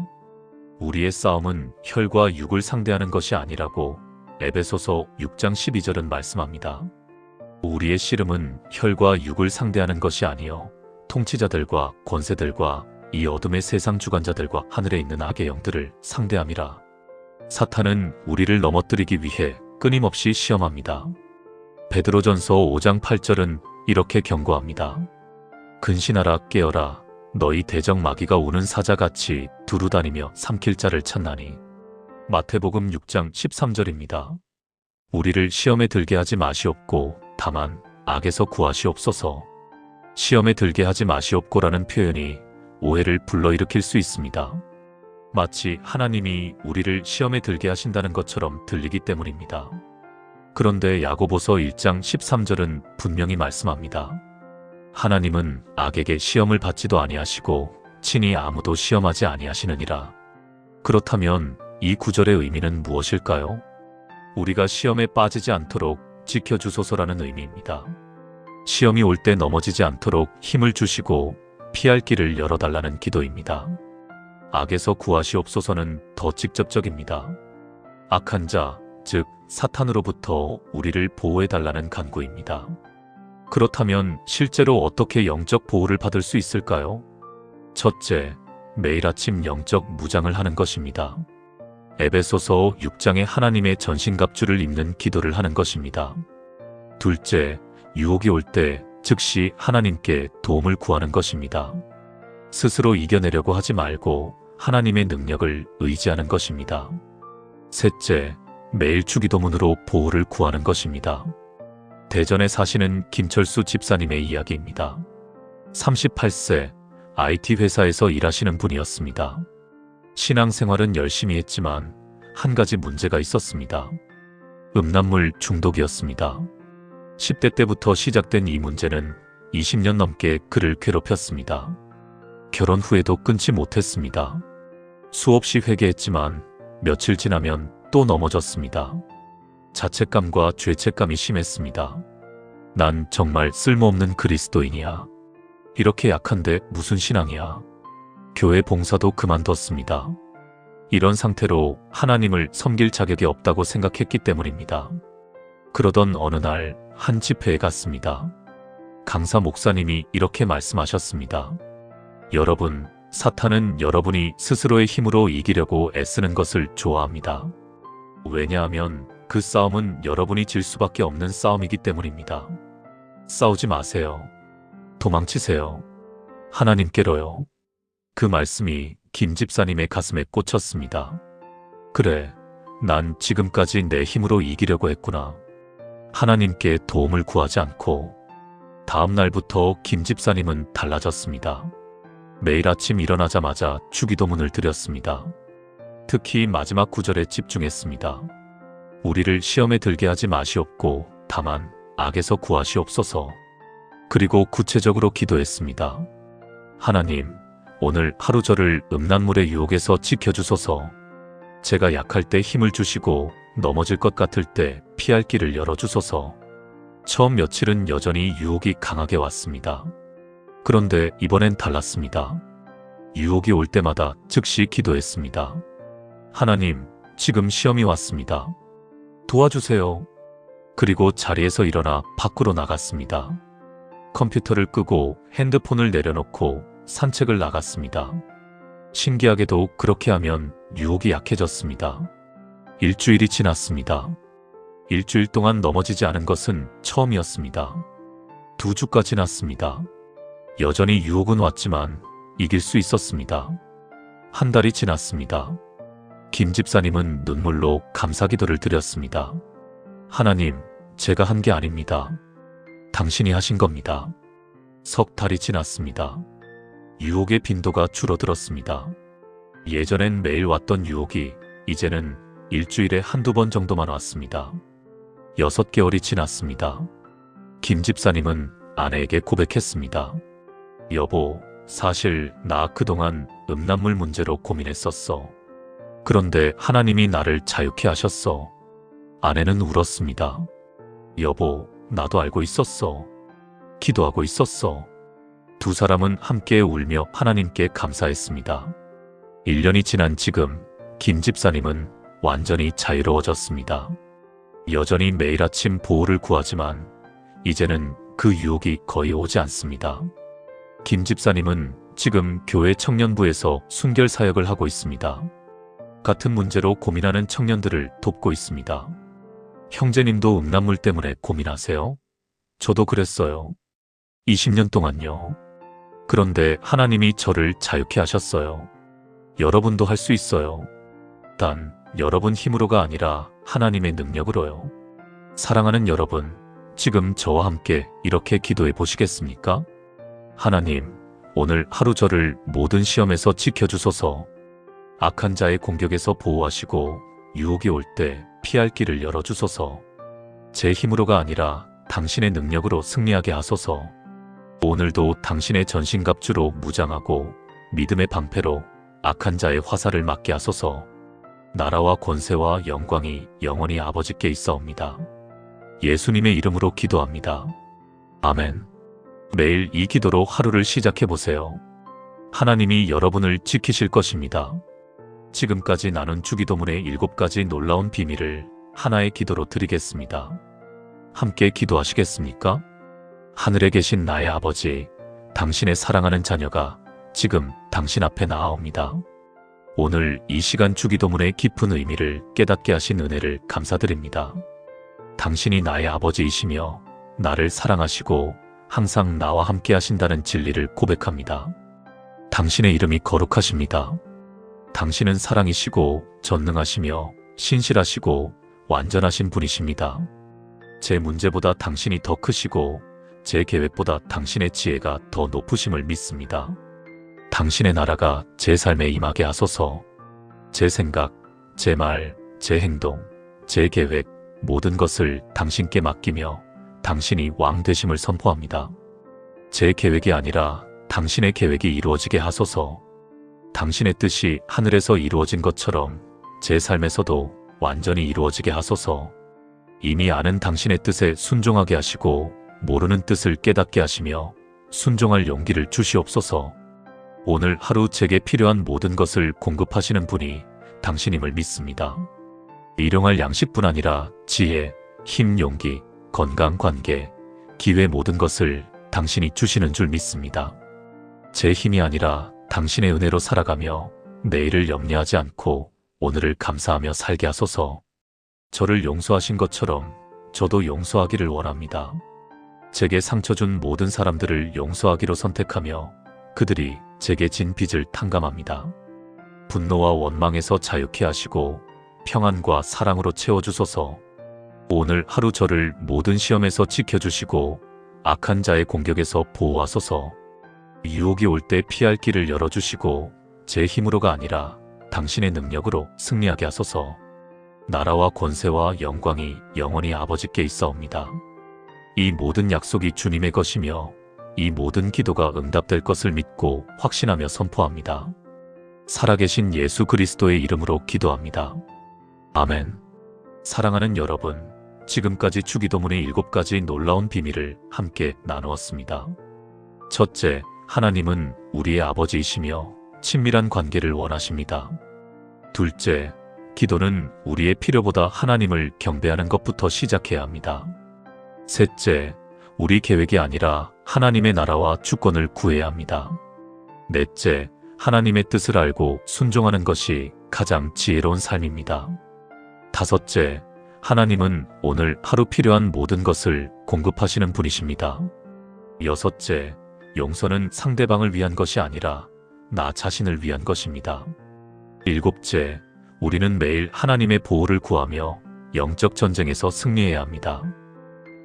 우리의 싸움은 혈과 육을 상대하는 것이 아니라고 에베소서 6장 12절은 말씀합니다. 우리의 씨름은 혈과 육을 상대하는 것이 아니요 통치자들과 권세들과 이 어둠의 세상 주관자들과 하늘에 있는 악의 영들을 상대함이라. 사탄은 우리를 넘어뜨리기 위해 끊임없이 시험합니다. 베드로전서 5장 8절은 이렇게 경고합니다. 근신하라 깨어라 너희 대적 마귀가 우는 사자같이 두루다니며 삼킬 자를 찾나니. 마태복음 6장 13절입니다. 우리를 시험에 들게 하지 마시옵고 다만 악에서 구하시옵소서. 시험에 들게 하지 마시옵고라는 표현이 오해를 불러일으킬 수 있습니다. 마치 하나님이 우리를 시험에 들게 하신다는 것처럼 들리기 때문입니다. 그런데 야고보서 1장 13절은 분명히 말씀합니다. 하나님은 악에게 시험을 받지도 아니하시고 친히 아무도 시험하지 아니하시느니라. 그렇다면 이 구절의 의미는 무엇일까요? 우리가 시험에 빠지지 않도록 지켜주소서라는 의미입니다. 시험이 올 때 넘어지지 않도록 힘을 주시고 피할 길을 열어달라는 기도입니다. 악에서 구하시옵소서는 더 직접적입니다. 악한 자, 즉 사탄으로부터 우리를 보호해달라는 간구입니다. 그렇다면 실제로 어떻게 영적 보호를 받을 수 있을까요? 첫째, 매일 아침 영적 무장을 하는 것입니다. 에베소서 6장에 하나님의 전신갑주를 입는 기도를 하는 것입니다. 둘째, 유혹이 올 때 즉시 하나님께 도움을 구하는 것입니다. 스스로 이겨내려고 하지 말고 하나님의 능력을 의지하는 것입니다. 셋째, 매일 주기도문으로 보호를 구하는 것입니다. 대전에 사시는 김철수 집사님의 이야기입니다. 38세, IT 회사에서 일하시는 분이었습니다. 신앙생활은 열심히 했지만 한 가지 문제가 있었습니다. 음란물 중독이었습니다. 10대 때부터 시작된 이 문제는 20년 넘게 그를 괴롭혔습니다. 결혼 후에도 끊지 못했습니다. 수없이 회개했지만 며칠 지나면 또 넘어졌습니다. 자책감과 죄책감이 심했습니다. 난 정말 쓸모없는 그리스도인이야. 이렇게 약한데 무슨 신앙이야. 교회 봉사도 그만뒀습니다. 이런 상태로 하나님을 섬길 자격이 없다고 생각했기 때문입니다. 그러던 어느 날 한 집회에 갔습니다. 강사 목사님이 이렇게 말씀하셨습니다. 여러분, 사탄은 여러분이 스스로의 힘으로 이기려고 애쓰는 것을 좋아합니다. 왜냐하면 그 싸움은 여러분이 질 수밖에 없는 싸움이기 때문입니다. 싸우지 마세요. 도망치세요. 하나님께로요. 그 말씀이 김 집사님의 가슴에 꽂혔습니다. 그래, 난 지금까지 내 힘으로 이기려고 했구나. 하나님께 도움을 구하지 않고. 다음 날부터 김 집사님은 달라졌습니다. 매일 아침 일어나자마자 주기도문을 드렸습니다. 특히 마지막 구절에 집중했습니다. 우리를 시험에 들게 하지 마시옵고 다만 악에서 구하시옵소서. 그리고 구체적으로 기도했습니다. 하나님, 오늘 하루 저를 음란물의 유혹에서 지켜주소서. 제가 약할 때 힘을 주시고 넘어질 것 같을 때 피할 길을 열어주소서. 처음 며칠은 여전히 유혹이 강하게 왔습니다. 그런데 이번엔 달랐습니다. 유혹이 올 때마다 즉시 기도했습니다. 하나님, 지금 시험이 왔습니다. 도와주세요. 그리고 자리에서 일어나 밖으로 나갔습니다. 컴퓨터를 끄고 핸드폰을 내려놓고 산책을 나갔습니다. 신기하게도 그렇게 하면 유혹이 약해졌습니다. 일주일이 지났습니다. 일주일 동안 넘어지지 않은 것은 처음이었습니다. 2주가 지났습니다. 여전히 유혹은 왔지만 이길 수 있었습니다. 1달이 지났습니다. 김 집사님은 눈물로 감사기도를 드렸습니다. 하나님, 제가 한 게 아닙니다. 당신이 하신 겁니다. 3달이 지났습니다. 유혹의 빈도가 줄어들었습니다. 예전엔 매일 왔던 유혹이 이제는 일주일에 1~2번 정도만 왔습니다. 6개월이 지났습니다. 김 집사님은 아내에게 고백했습니다. 여보, 사실 나 그동안 음란물 문제로 고민했었어. 그런데 하나님이 나를 자유케 하셨어. 아내는 울었습니다. 여보, 나도 알고 있었어. 기도하고 있었어. 2 사람은 함께 울며 하나님께 감사했습니다. 1년이 지난 지금 김 집사님은 완전히 자유로워졌습니다. 여전히 매일 아침 보호를 구하지만 이제는 그 유혹이 거의 오지 않습니다. 김 집사님은 지금 교회 청년부에서 순결 사역을 하고 있습니다. 같은 문제로 고민하는 청년들을 돕고 있습니다. 형제님도 음란물 때문에 고민하세요? 저도 그랬어요. 20년 동안요. 그런데 하나님이 저를 자유케 하셨어요. 여러분도 할 수 있어요. 단 여러분 힘으로가 아니라 하나님의 능력으로요. 사랑하는 여러분, 지금 저와 함께 이렇게 기도해 보시겠습니까? 하나님, 오늘 하루 저를 모든 시험에서 지켜주소서. 악한 자의 공격에서 보호하시고 유혹이 올 때 피할 길을 열어주소서. 제 힘으로가 아니라 당신의 능력으로 승리하게 하소서. 오늘도 당신의 전신갑주로 무장하고 믿음의 방패로 악한 자의 화살을 맞게 하소서. 나라와 권세와 영광이 영원히 아버지께 있사옵니다. 예수님의 이름으로 기도합니다. 아멘. 매일 이 기도로 하루를 시작해 보세요. 하나님이 여러분을 지키실 것입니다. 지금까지 나눈 주기도문의 7가지 놀라운 비밀을 하나의 기도로 드리겠습니다. 함께 기도하시겠습니까? 하늘에 계신 나의 아버지, 당신의 사랑하는 자녀가 지금 당신 앞에 나아옵니다. 오늘 이 시간 주기도문의 깊은 의미를 깨닫게 하신 은혜를 감사드립니다. 당신이 나의 아버지이시며 나를 사랑하시고 항상 나와 함께 하신다는 진리를 고백합니다. 당신의 이름이 거룩하십니다. 당신은 사랑이시고 전능하시며 신실하시고 완전하신 분이십니다. 제 문제보다 당신이 더 크시고 제 계획보다 당신의 지혜가 더 높으심을 믿습니다. 당신의 나라가 제 삶에 임하게 하소서. 제 생각, 제 말, 제 행동, 제 계획 모든 것을 당신께 맡기며 당신이 왕 되심을 선포합니다. 제 계획이 아니라 당신의 계획이 이루어지게 하소서. 당신의 뜻이 하늘에서 이루어진 것처럼 제 삶에서도 완전히 이루어지게 하소서. 이미 아는 당신의 뜻에 순종하게 하시고 모르는 뜻을 깨닫게 하시며 순종할 용기를 주시옵소서. 오늘 하루 제게 필요한 모든 것을 공급하시는 분이 당신임을 믿습니다. 일용할 양식뿐 아니라 지혜, 힘, 용기, 건강, 관계, 기회 모든 것을 당신이 주시는 줄 믿습니다. 제 힘이 아니라 당신의 은혜로 살아가며 내일을 염려하지 않고 오늘을 감사하며 살게 하소서. 저를 용서하신 것처럼 저도 용서하기를 원합니다. 제게 상처 준 모든 사람들을 용서하기로 선택하며 그들이 제게 진 빚을 탕감합니다. 분노와 원망에서 자유케 하시고 평안과 사랑으로 채워주소서. 오늘 하루 저를 모든 시험에서 지켜주시고 악한 자의 공격에서 보호하소서. 유혹이 올 때 피할 길을 열어주시고 제 힘으로가 아니라 당신의 능력으로 승리하게 하소서. 나라와 권세와 영광이 영원히 아버지께 있사옵니다. 이 모든 약속이 주님의 것이며 이 모든 기도가 응답될 것을 믿고 확신하며 선포합니다. 살아계신 예수 그리스도의 이름으로 기도합니다. 아멘. 사랑하는 여러분, 지금까지 주기도문의 7가지 놀라운 비밀을 함께 나누었습니다. 첫째, 하나님은 우리의 아버지이시며 친밀한 관계를 원하십니다. 둘째, 기도는 우리의 필요보다 하나님을 경배하는 것부터 시작해야 합니다. 셋째, 우리 계획이 아니라 하나님의 나라와 주권을 구해야 합니다. 넷째, 하나님의 뜻을 알고 순종하는 것이 가장 지혜로운 삶입니다. 다섯째, 하나님은 오늘 하루 필요한 모든 것을 공급하시는 분이십니다. 여섯째, 용서는 상대방을 위한 것이 아니라 나 자신을 위한 것입니다. 일곱째, 우리는 매일 하나님의 보호를 구하며 영적 전쟁에서 승리해야 합니다.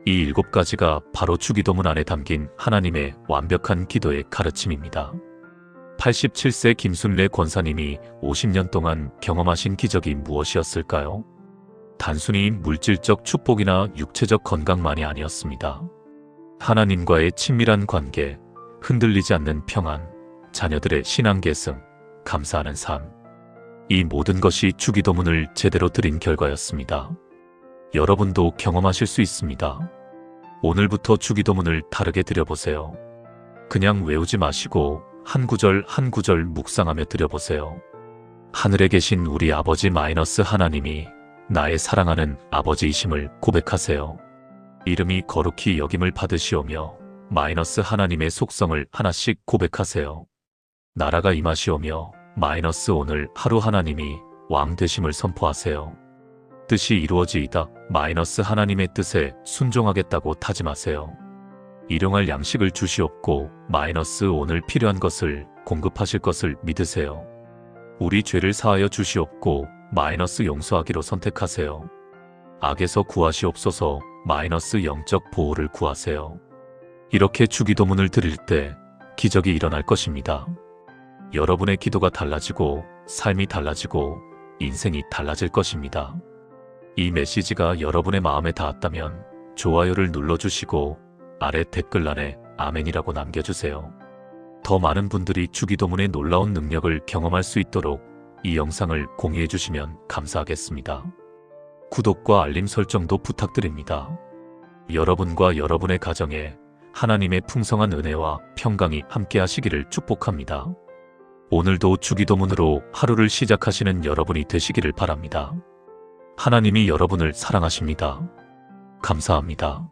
이 7가지가 바로 주기도문 안에 담긴 하나님의 완벽한 기도의 가르침입니다. 87세 김순례 권사님이 50년 동안 경험하신 기적이 무엇이었을까요? 단순히 물질적 축복이나 육체적 건강만이 아니었습니다. 하나님과의 친밀한 관계, 흔들리지 않는 평안, 자녀들의 신앙 계승, 감사하는 삶. 이 모든 것이 주기도문을 제대로 드린 결과였습니다. 여러분도 경험하실 수 있습니다. 오늘부터 주기도문을 다르게 드려보세요. 그냥 외우지 마시고 한 구절 한 구절 묵상하며 드려보세요. 하늘에 계신 우리 아버지 하나님이 나의 사랑하는 아버지이심을 고백하세요. 이름이 거룩히 여김을 받으시오며 하나님의 속성을 하나씩 고백하세요. 나라가 임하시오며 오늘 하루 하나님이 왕 되심을 선포하세요. 뜻이 이루어지이다 하나님의 뜻에 순종하겠다고 다짐하세요. 일용할 양식을 주시옵고 오늘 필요한 것을 공급하실 것을 믿으세요. 우리 죄를 사하여 주시옵고 용서하기로 선택하세요. 악에서 구하시옵소서 영적 보호를 구하세요. 이렇게 주기도문을 드릴 때 기적이 일어날 것입니다. 여러분의 기도가 달라지고 삶이 달라지고 인생이 달라질 것입니다. 이 메시지가 여러분의 마음에 닿았다면 좋아요를 눌러주시고 아래 댓글란에 아멘이라고 남겨주세요. 더 많은 분들이 주기도문의 놀라운 능력을 경험할 수 있도록 이 영상을 공유해 주시면 감사하겠습니다. 구독과 알림 설정도 부탁드립니다. 여러분과 여러분의 가정에 하나님의 풍성한 은혜와 평강이 함께 하시기를 축복합니다. 오늘도 주기도문으로 하루를 시작하시는 여러분이 되시기를 바랍니다. 하나님이 여러분을 사랑하십니다. 감사합니다.